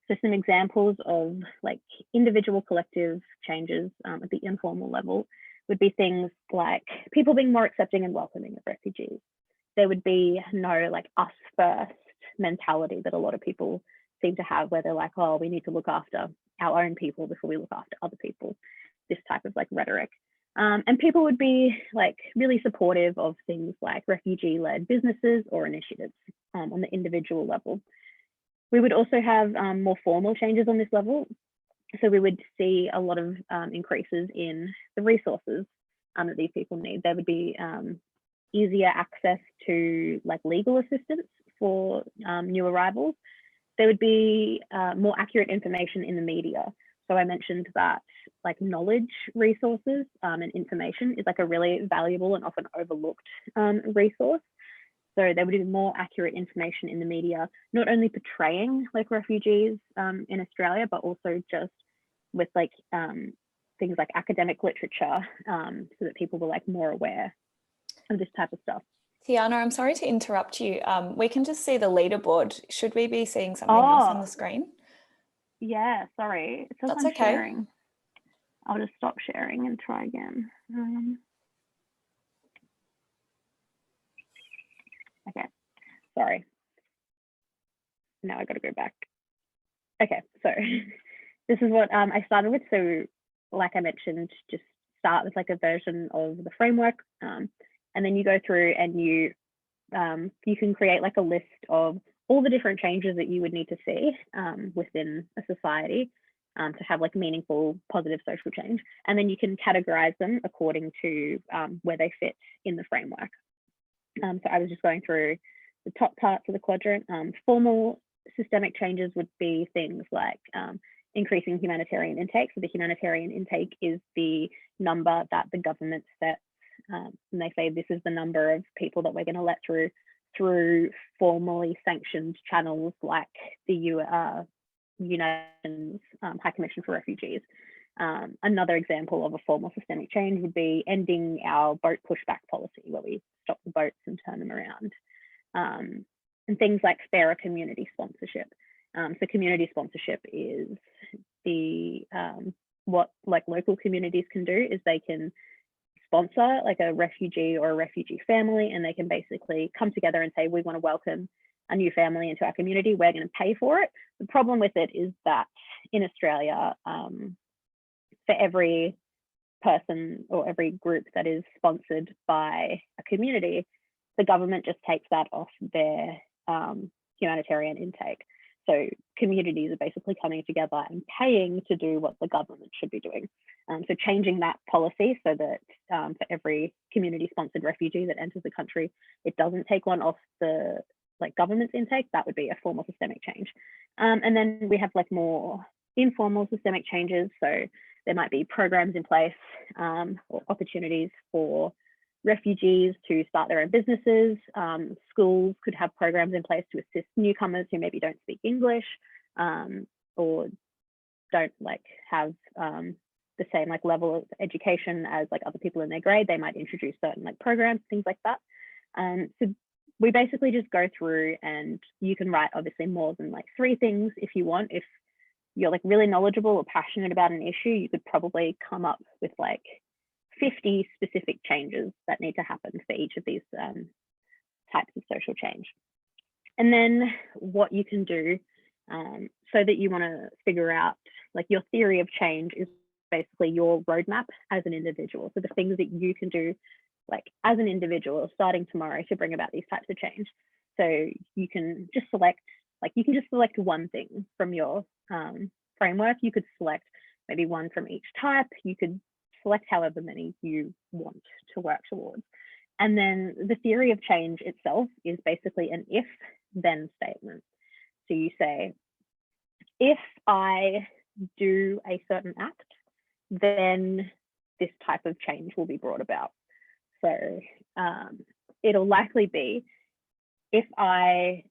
Speaker 1: So some examples of like individual collective changes at the informal level would be things like people being more accepting and welcoming of refugees. There would be no like us first mentality that a lot of people seem to have, where they're like, oh, we need to look after our own people before we look after other people, this type of like rhetoric. And people would be like really supportive of things like refugee-led businesses or initiatives on the individual level. We would also have more formal changes on this level. So we would see a lot of increases in the resources that these people need. There would be easier access to like legal assistance for new arrivals. There would be more accurate information in the media. So I mentioned that like knowledge resources and information is like a really valuable and often overlooked resource. So there would be more accurate information in the media, not only portraying like refugees in Australia, but also just with like things like academic literature, so that people were like more aware of this type of stuff.
Speaker 2: Tiyana, I'm sorry to interrupt you. We can just see the leaderboard. Should we be seeing something else on the screen?
Speaker 1: Yeah, sorry. It says
Speaker 2: That's
Speaker 1: I'm
Speaker 2: okay.
Speaker 1: sharing. I'll just stop sharing and try again. Okay, sorry. Now I got to go back. Okay, so this is what I started with. So like I mentioned, just start with like a version of the framework, and then you go through and you can create like a list of all the different changes that you would need to see within a society to have like meaningful, positive social change. And then you can categorize them according to where they fit in the framework. So I was just going through the top parts of the quadrant. Formal systemic changes would be things like increasing humanitarian intake. So the humanitarian intake is the number that the government sets, and they say this is the number of people that we're going to let through formally sanctioned channels like the United Nations High Commission for Refugees. Another example of a formal systemic change would be ending our boat pushback policy, where we stop the boats and turn them around. And things like fairer community sponsorship. So community sponsorship is the what like local communities can do is they can sponsor like a refugee or a refugee family, and they can basically come together and say, we want to welcome a new family into our community, we're going to pay for it. The problem with it is that in Australia, for every person or every group that is sponsored by a community, the government just takes that off their humanitarian intake. So communities are basically coming together and paying to do what the government should be doing. So changing that policy so that for every community-sponsored refugee that enters the country, it doesn't take one off the like government's intake, that would be a formal systemic change. And then we have like more informal systemic changes. So there might be programs in place or opportunities for refugees to start their own businesses. Schools could have programs in place to assist newcomers who maybe don't speak English or don't like have the same like level of education as like other people in their grade. They might introduce certain like programs, things like that. So we basically just go through, and you can write obviously more than like 3 things if you want. If you're like really knowledgeable or passionate about an issue, you could probably come up with like 50 specific changes that need to happen for each of these types of social change. And then what you can do so that you want to figure out like your theory of change is basically your roadmap as an individual. So the things that you can do like as an individual starting tomorrow to bring about these types of change. So you can just select one thing from your framework. You could select maybe one from each type. You could select however many you want to work towards. And then the theory of change itself is basically an if-then statement. So you say, if I do a certain act, then this type of change will be brought about. So it'll likely be, if I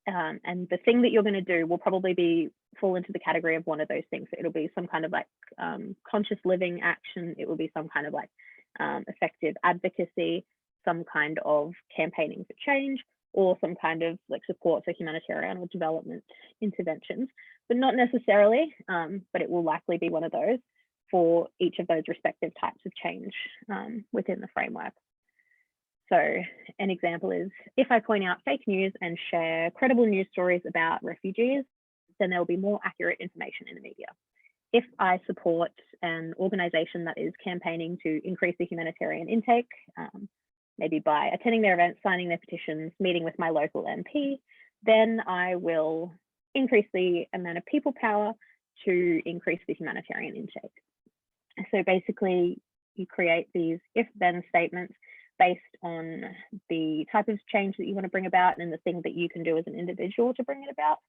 Speaker 1: And the thing that you're going to do will probably fall into the category of one of those things. So it'll be some kind of like conscious living action. It will be some kind of like effective advocacy, some kind of campaigning for change, or some kind of like support for humanitarian or development interventions, but not necessarily, but it will likely be one of those for each of those respective types of change within the framework. So an example is, if I point out fake news and share credible news stories about refugees, then there will be more accurate information in the media. If I support an organization that is campaigning to increase the humanitarian intake, maybe by attending their events, signing their petitions, meeting with my local MP, then I will increase the amount of people power to increase the humanitarian intake. So basically, you create these if-then statements based on the type of change that you want to bring about and the thing that you can do as an individual to bring it about.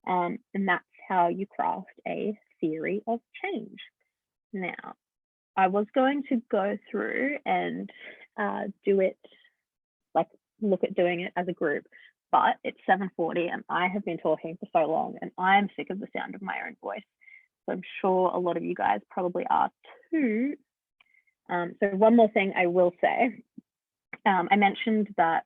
Speaker 1: And that's how you craft a theory of change. Now, I was going to go through and do it, like look at doing it as a group, but it's 7:40 and I have been talking for so long and I'm sick of the sound of my own voice. So I'm sure a lot of you guys probably are too. So one more thing I will say. I mentioned that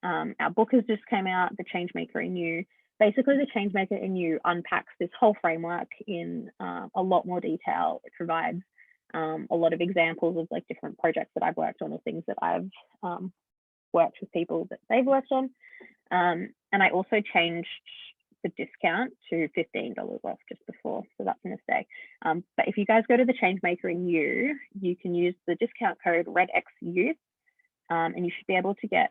Speaker 1: our book has just came out, The Changemaker In You. Basically, The Changemaker In You unpacks this whole framework in a lot more detail. It provides a lot of examples of like different projects that I've worked on or things that I've worked with people that they've worked on. And I also changed the discount to $15 off just before, so that's a mistake. But if you guys go to The Changemaker In You, you can use the discount code REDXYouth. And you should be able to get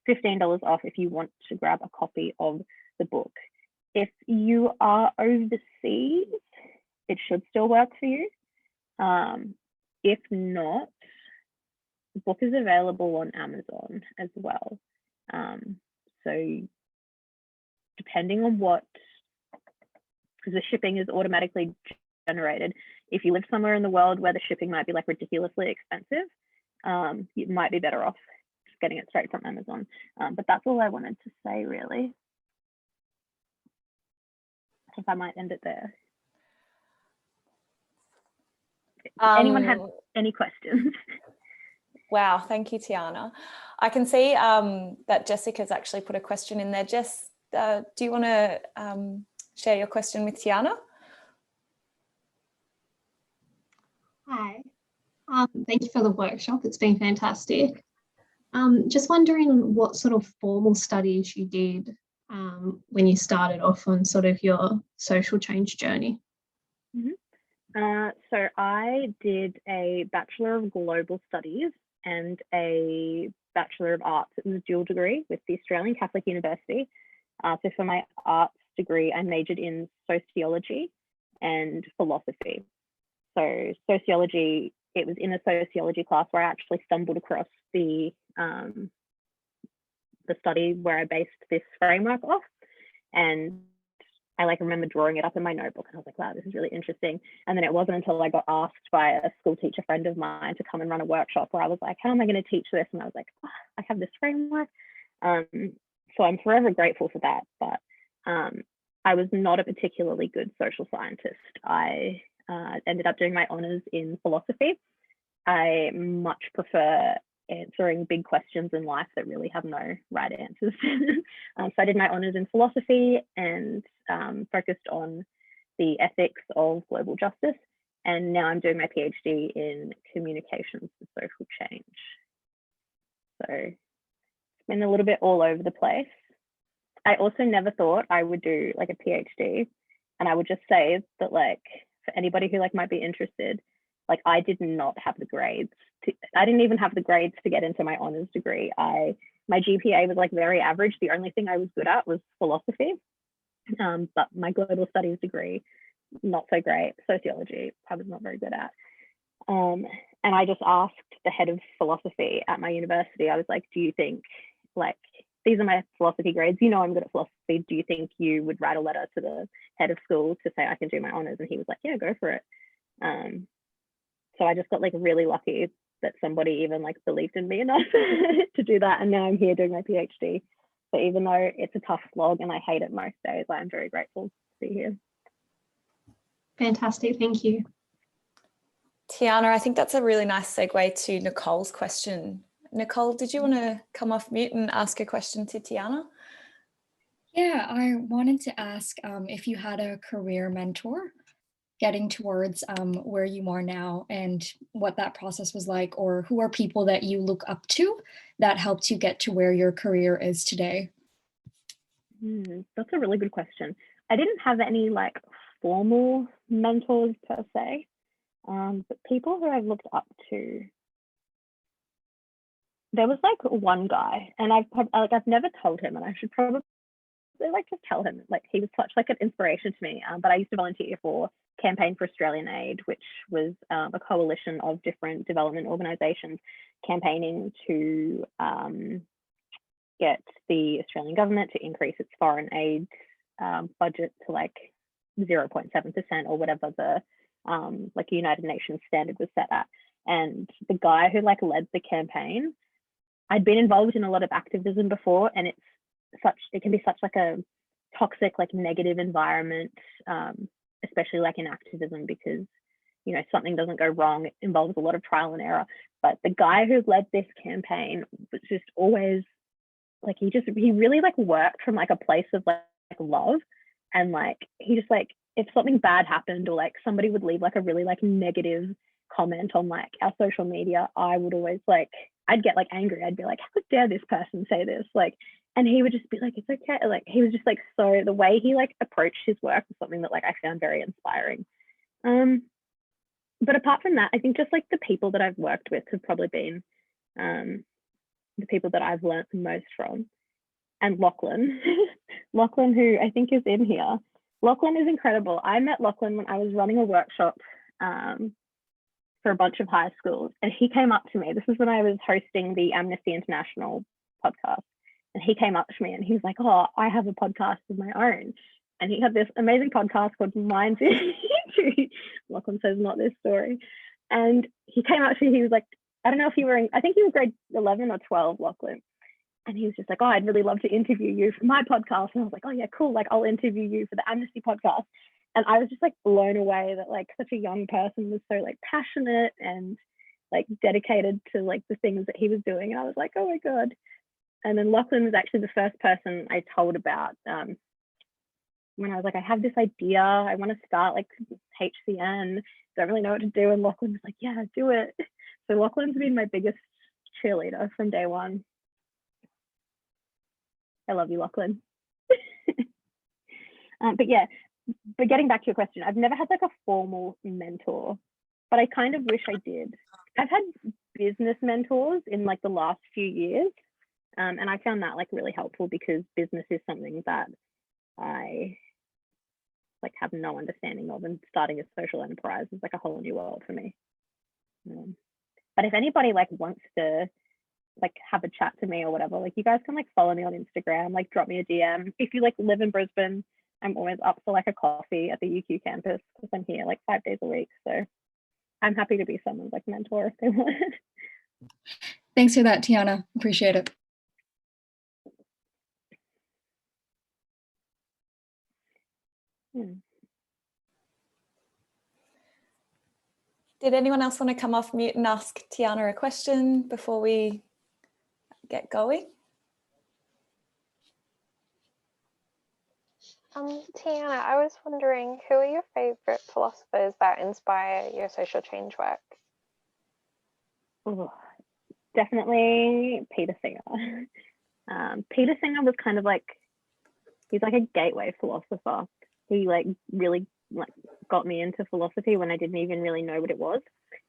Speaker 1: $15 off if you want to grab a copy of the book. If you are overseas, it should still work for you. If not, the book is available on Amazon as well. So depending on what, because the shipping is automatically generated. If you live somewhere in the world where the shipping might be like ridiculously expensive, you might be better off just getting it straight from Amazon. But that's all I wanted to say, really. I think I might end it there. Anyone have any questions?
Speaker 2: Wow, thank you, Tiyana. I can see that Jessica's actually put a question in there. Jess, do you want to share your question with Tiyana?
Speaker 3: Hi. Thank you for the workshop. It's been fantastic. Just wondering what sort of formal studies you did when you started off on sort of your social change journey.
Speaker 1: So I did a Bachelor of Global Studies and a Bachelor of Arts. It was a dual degree with the Australian Catholic University. So for my arts degree, I majored in sociology and philosophy. So sociology, it was in a sociology class where I actually stumbled across the study where I based this framework off, and I like remember drawing it up in my notebook, and I was like, wow, this is really interesting. And then it wasn't until I got asked by a school teacher friend of mine to come and run a workshop where I was like, how am I going to teach this? And I was like, oh, I have this framework. So I'm forever grateful for that. But I was not a particularly good social scientist. I ended up doing my honors in philosophy. I much prefer answering big questions in life that really have no right answers. So I did my honors in philosophy and focused on the ethics of global justice. And now I'm doing my PhD in communications for social change. So it's been a little bit all over the place. I also never thought I would do like a PhD. And I would just say that, like, for anybody who like might be interested, like I did not have the grades. I didn't even have the grades to get into my honors degree. My GPA was like very average. The only thing I was good at was philosophy. But my global studies degree, not so great. Sociology, I was not very good at. And I just asked the head of philosophy at my university, I was like, do you think, like, these are my philosophy grades, you know I'm good at philosophy, do you think you would write a letter to the head of school to say I can do my honors? And he was like, yeah, go for it. So I just got like really lucky that somebody even like believed in me enough to do that. And now I'm here doing my PhD. So even though it's a tough slog and I hate it most days, I'm very grateful to be here.
Speaker 3: Fantastic, thank you.
Speaker 2: Tiyana, I think that's a really nice segue to Nicole's question. Nicole, did you want to come off mute and ask a question to Tiyana?
Speaker 4: Yeah, I wanted to ask if you had a career mentor getting towards where you are now and what that process was like, or who are people that you look up to that helped you get to where your career is today?
Speaker 1: That's a really good question. I didn't have any like formal mentors per se, but people who I've looked up to, there was like one guy, and I've never told him, and I should probably like just tell him, like he was such like an inspiration to me. But I used to volunteer for Campaign for Australian Aid, which was a coalition of different development organisations campaigning to get the Australian government to increase its foreign aid budget to like 0.7% or whatever the like United Nations standard was set at. And the guy who like led the campaign, I'd been involved in a lot of activism before, and it can be such like a toxic, like negative environment, especially like in activism, because you know something doesn't go wrong, it involves a lot of trial and error. But the guy who led this campaign was just always like, he really like worked from like a place of like love, and like he just like, if something bad happened or like somebody would leave like a really like negative comment on like our social media, I would always like, I'd get like angry. I'd be like, how dare this person say this? Like, and he would just be like, it's okay. Like he was just like, so the way he like approached his work was something that like I found very inspiring. But apart from that, I think just like the people that I've worked with have probably been the people that I've learned the most from. And Lachlan, Lachlan, who I think is in here. Lachlan is incredible. I met Lachlan when I was running a workshop for a bunch of high schools, and he came up to me. This is when I was hosting the Amnesty International podcast, and he came up to me and he was like, oh, I have a podcast of my own. And he had this amazing podcast called Minds Into. Lachlan says, not this story. And he came up to me, he was like, I don't know if you were in, I think you were grade 11 or 12, Lachlan. And he was just like, oh, I'd really love to interview you for my podcast. And I was like, oh yeah, cool. Like I'll interview you for the Amnesty podcast. And I was just like blown away that like such a young person was so like passionate and like dedicated to like the things that he was doing. And I was like, oh my God. And then Lachlan was actually the first person I told about when I was like, I have this idea, I want to start like HCN, don't really know what to do. And Lachlan was like, yeah, do it. So Lachlan's been my biggest cheerleader from day one. I love you, Lachlan. But yeah, but getting back to your question, I've never had like a formal mentor, but I kind of wish I did. I've had business mentors in like the last few years, and I found that like really helpful because business is something that I like have no understanding of, and starting a social enterprise is like a whole new world for me. But if anybody like wants to like have a chat to me or whatever, like you guys can like follow me on Instagram, like drop me a DM. If you like live in Brisbane, I'm always up for like a coffee at the UQ campus because I'm here like 5 days a week. So I'm happy to be someone's like mentor if they want.
Speaker 4: Thanks for that, Tiyana. Appreciate it.
Speaker 2: Did anyone else want to come off mute and ask Tiyana a question before we get going?
Speaker 5: Tiyana, I was wondering, who are your favourite philosophers that inspire your social change work?
Speaker 1: Oh, definitely Peter Singer. Peter Singer was kind of like, he's like a gateway philosopher. He like really like got me into philosophy when I didn't even really know what it was.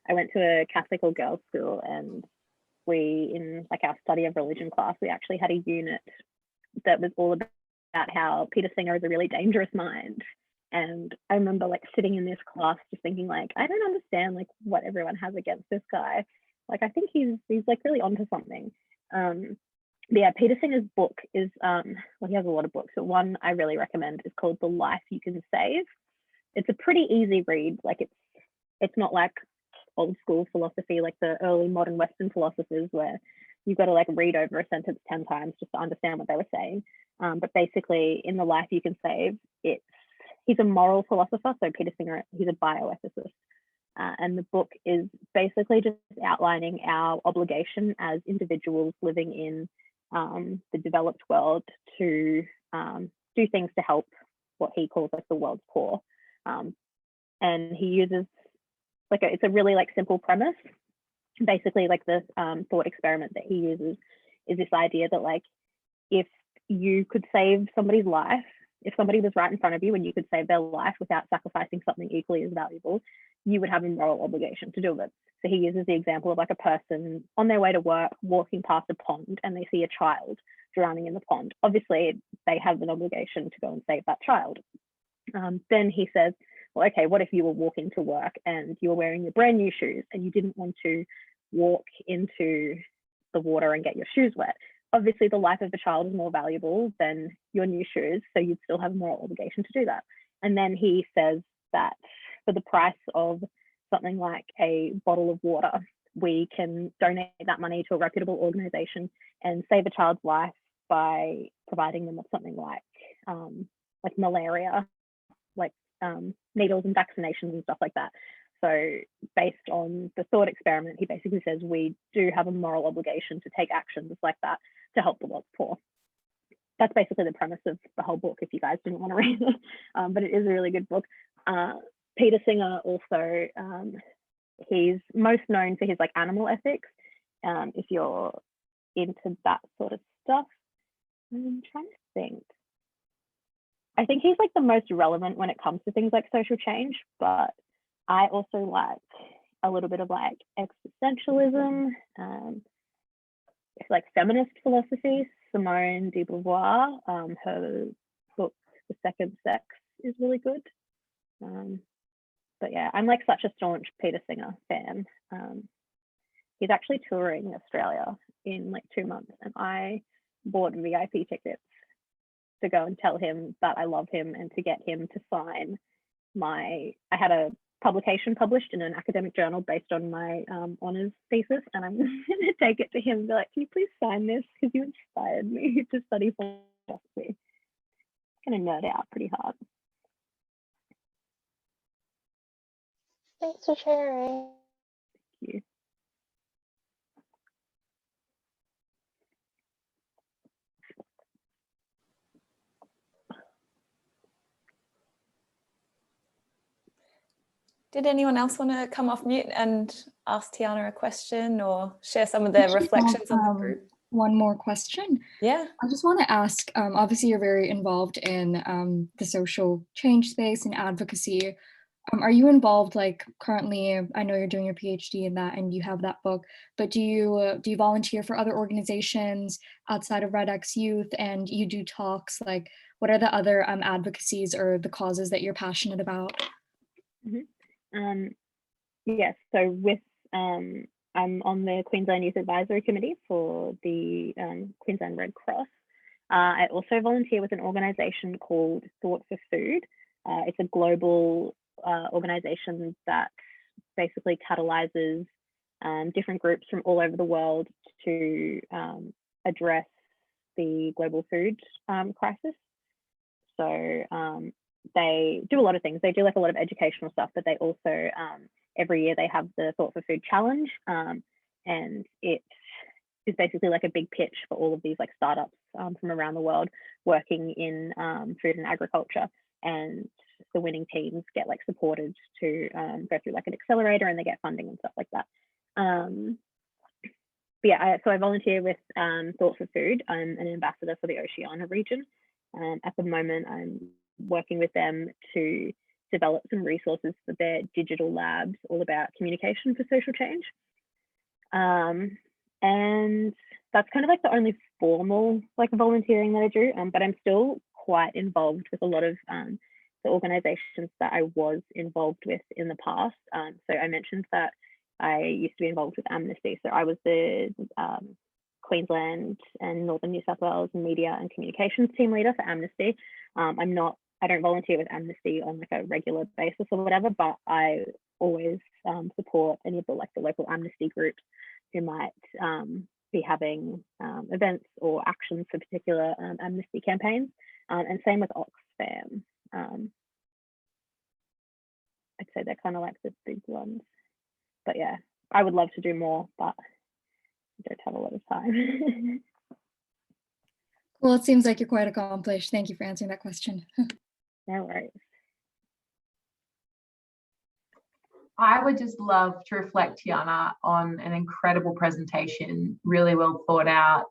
Speaker 1: I went to a Catholic all girls school, and we, in like our study of religion class, we actually had a unit that was all about how Peter Singer is a really dangerous mind. And I remember like sitting in this class just thinking like, I don't understand like what everyone has against this guy. Like I think he's like really onto something. But yeah, Peter Singer's book is well, he has a lot of books, but one I really recommend is called The Life You Can Save. It's a pretty easy read. Like it's not like old school philosophy like the early modern Western philosophers where you've got to like read over a sentence 10 times just to understand what they were saying. But basically, in The Life You Can Save, he's a moral philosopher. So Peter Singer, he's a bioethicist. And the book is basically just outlining our obligation as individuals living in the developed world to do things to help what he calls like the world's poor. And he uses it's a really like simple premise. Basically, like the thought experiment that he uses is this idea that like if you could save somebody's life, if somebody was right in front of you and you could save their life without sacrificing something equally as valuable, you would have a moral obligation to do it. So he uses the example of like a person on their way to work walking past a pond and they see a child drowning in the pond. Obviously, they have an obligation to go and save that child. Then he says, well, okay, what if you were walking to work and you were wearing your brand new shoes and you didn't want to walk into the water and get your shoes wet? Obviously, the life of the child is more valuable than your new shoes, so you'd still have a moral obligation to do that. And then he says that for the price of something like a bottle of water, we can donate that money to a reputable organization and save a child's life by providing them with something like malaria, like needles and vaccinations and stuff like that. So based on the thought experiment, he basically says we do have a moral obligation to take actions like that to help the world's poor. That's basically the premise of the whole book, if you guys didn't want to read it, but it is a really good book. Peter Singer also, he's most known for his like animal ethics. If you're into that sort of stuff, I'm trying to think. I think he's like the most relevant when it comes to things like social change, but I also like a little bit of like existentialism, like feminist philosophy. Simone de Beauvoir, her book, The Second Sex, is really good. But yeah, I'm like such a staunch Peter Singer fan. He's actually touring Australia in like 2 months, and I bought VIP tickets to go and tell him that I love him and to get him to sign I had a publication published in an academic journal based on my honours thesis, and I'm going to take it to him and be like, can you please sign this because you inspired me to study philosophy. I'm going to nerd out pretty hard.
Speaker 5: Thanks for sharing.
Speaker 1: Thank you.
Speaker 2: Did anyone else want to come off mute and ask Tiyana a question or share some of their reflections on the group?
Speaker 4: One more question.
Speaker 2: Yeah.
Speaker 4: I just want to ask, obviously you're very involved in the social change space and advocacy. Are you involved like currently, I know you're doing your PhD in that and you have that book, but do you volunteer for other organizations outside of RedX Youth, and you do talks? Like what are the other advocacies or the causes that you're passionate about?
Speaker 1: Yes, so with I'm on the Queensland Youth Advisory Committee for the Queensland Red Cross. I also volunteer with an organisation called Thought for Food. It's a global organisation that basically catalyses different groups from all over the world to address the global food crisis. So they do a lot of things. They do like a lot of educational stuff, but they also every year they have the Thought for Food Challenge, and it is basically like a big pitch for all of these like startups from around the world working in food and agriculture, and the winning teams get like supported to go through like an accelerator, and they get funding and stuff like that. But yeah, so I volunteer with Thought for Food. I'm an ambassador for the Oceania region. At the moment, I'm working with them to develop some resources for their digital labs all about communication for social change. And that's kind of like the only formal like volunteering that I do, but I'm still quite involved with a lot of the organizations that I was involved with in the past. So I mentioned that I used to be involved with Amnesty. So I was the Queensland and Northern New South Wales media and communications team leader for Amnesty. I don't volunteer with Amnesty on like a regular basis or whatever, but I always support any of the like the local Amnesty groups who might be having events or actions for particular amnesty campaigns, and same with Oxfam. I'd say they're kind of like the big ones, but yeah, I would love to do more, but I don't have a lot of time.
Speaker 4: Well, it seems like you're quite accomplished. Thank you for answering that question.
Speaker 1: No worries.
Speaker 6: I would just love to reflect, Tiyana, on an incredible presentation, really well thought out,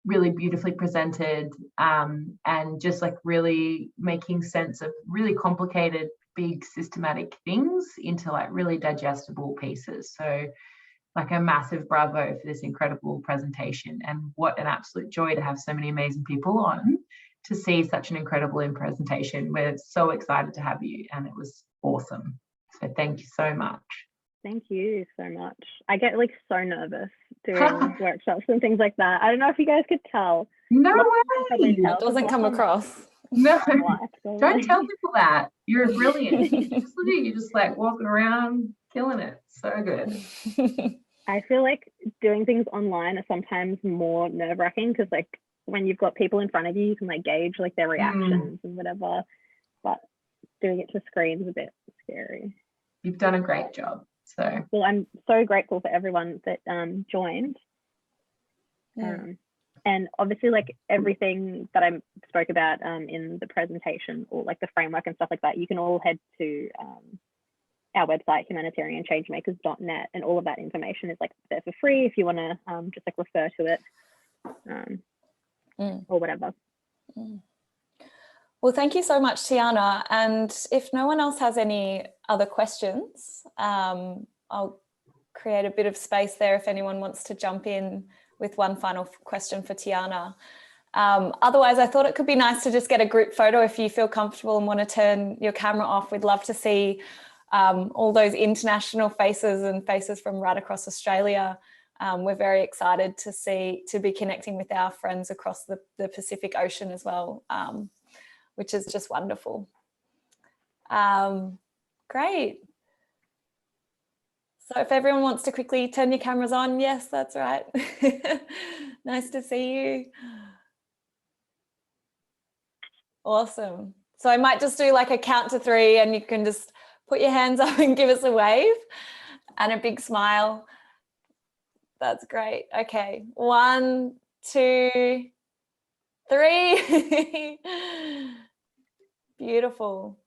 Speaker 6: really beautifully presented, and just like really making sense of really complicated, big systematic things into like really digestible pieces. So like a massive bravo for this incredible presentation, and what an absolute joy to have so many amazing people on to see such an incredible presentation. We're so excited to have you, and it was awesome. So thank you so much.
Speaker 1: Thank you so much. I get like so nervous doing workshops and things like that. I don't know if you guys could tell.
Speaker 6: No way.
Speaker 2: It doesn't come across.
Speaker 6: No, don't tell people that. You're brilliant. Just look at you, just like walking around, killing it. So good.
Speaker 1: I feel like doing things online are sometimes more nerve-wracking, because like when you've got people in front of you, you can like gauge like their reactions and whatever. But doing it to screen is a bit scary.
Speaker 6: You've done a great job. So
Speaker 1: well, I'm so grateful for everyone that joined. And obviously, like everything that I spoke about in the presentation, or like the framework and stuff like that, you can all head to our website, humanitarianchangemakers.net, and all of that information is like there for free if you want to just like refer to it or whatever.
Speaker 2: Well, thank you so much, Tiyana. And if no one else has any other questions, I'll create a bit of space there if anyone wants to jump in with one final question for Tiyana. Otherwise, I thought it could be nice to just get a group photo if you feel comfortable and want to turn your camera off. We'd love to see all those international faces and faces from right across Australia. We're very excited to be connecting with our friends across the Pacific Ocean as well, which is just wonderful. Great. So if everyone wants to quickly turn your cameras on, yes, that's right. Nice to see you. Awesome. So I might just do like a count to 3, and you can just put your hands up and give us a wave and a big smile. That's great. Okay, 1, 2, 3. Beautiful.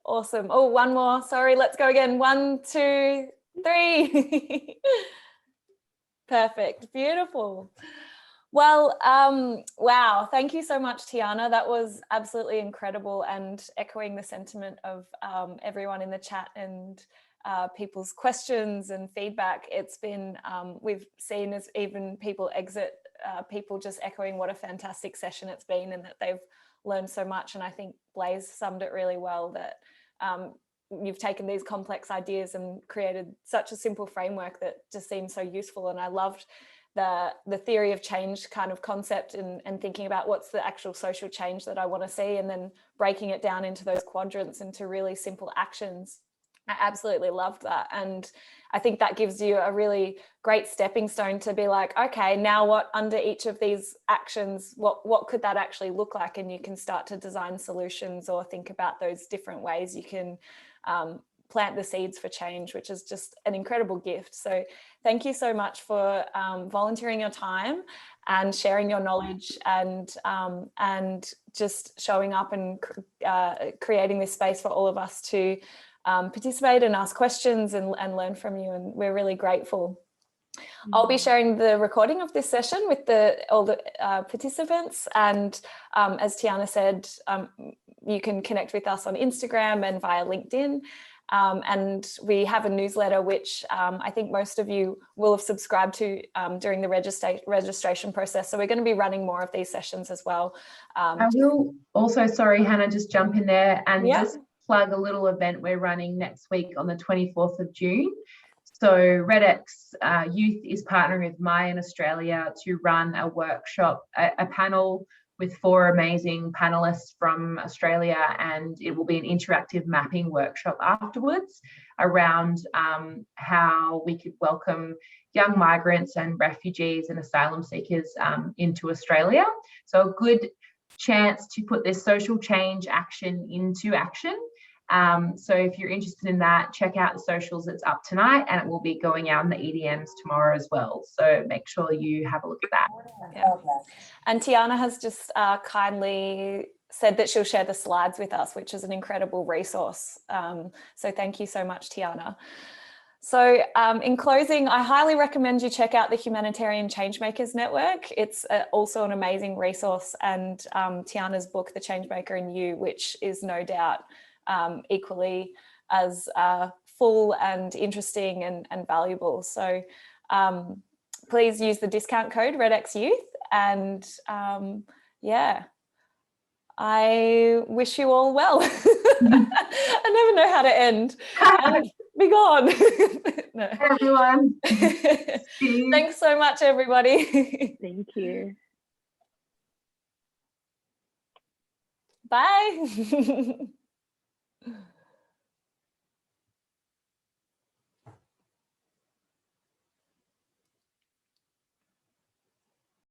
Speaker 2: Awesome. Oh, one more. Sorry, let's go again. 1, 2, 3. Perfect. Beautiful. Well, wow. Thank you so much, Tiyana. That was absolutely incredible, and echoing the sentiment of everyone in the chat and people's questions and feedback. It's been, we've seen as even people exit, people just echoing what a fantastic session it's been, and that they've learned so much. And I think Blaze summed it really well, that you've taken these complex ideas and created such a simple framework that just seems so useful. And I loved the theory of change kind of concept, and thinking about what's the actual social change that I want to see, and then breaking it down into those quadrants into really simple actions. I absolutely loved that. And I think that gives you a really great stepping stone to be like, okay, now what under each of these actions, what could that actually look like? And you can start to design solutions or think about those different ways you can plant the seeds for change, which is just an incredible gift. So thank you so much for volunteering your time and sharing your knowledge, and just showing up and creating this space for all of us to participate and ask questions and learn from you. And we're really grateful. I'll be sharing the recording of this session with all the participants. And as Tiyana said, you can connect with us on Instagram and via LinkedIn. And we have a newsletter, which I think most of you will have subscribed to during the registration process. So we're going to be running more of these sessions as well.
Speaker 6: I will also, sorry, Hannah, just jump in there and just plug a little event we're running next week on the 24th of June. So RedX Youth is partnering with My in Australia to run a workshop, a panel with 4 amazing panelists from Australia, and it will be an interactive mapping workshop afterwards around how we could welcome young migrants and refugees and asylum seekers into Australia. So a good chance to put this social change action into action. So if you're interested in that, check out the socials. It's up tonight, and it will be going out in the EDMs tomorrow as well. So make sure you have a look at that.
Speaker 2: Yeah. And Tiyana has just kindly said that she'll share the slides with us, which is an incredible resource. So thank you so much, Tiyana. So in closing, I highly recommend you check out the Humanitarian Changemakers Network. It's also an amazing resource, and Tiyana's book, The Changemaker In You, which is no doubt equally as full and interesting and valuable. So please use the discount code RedXYouth, and yeah, I wish you all well. I never know how to end. Be gone. No.
Speaker 6: Everyone.
Speaker 2: Thanks so much, everybody.
Speaker 1: Thank you.
Speaker 2: Bye.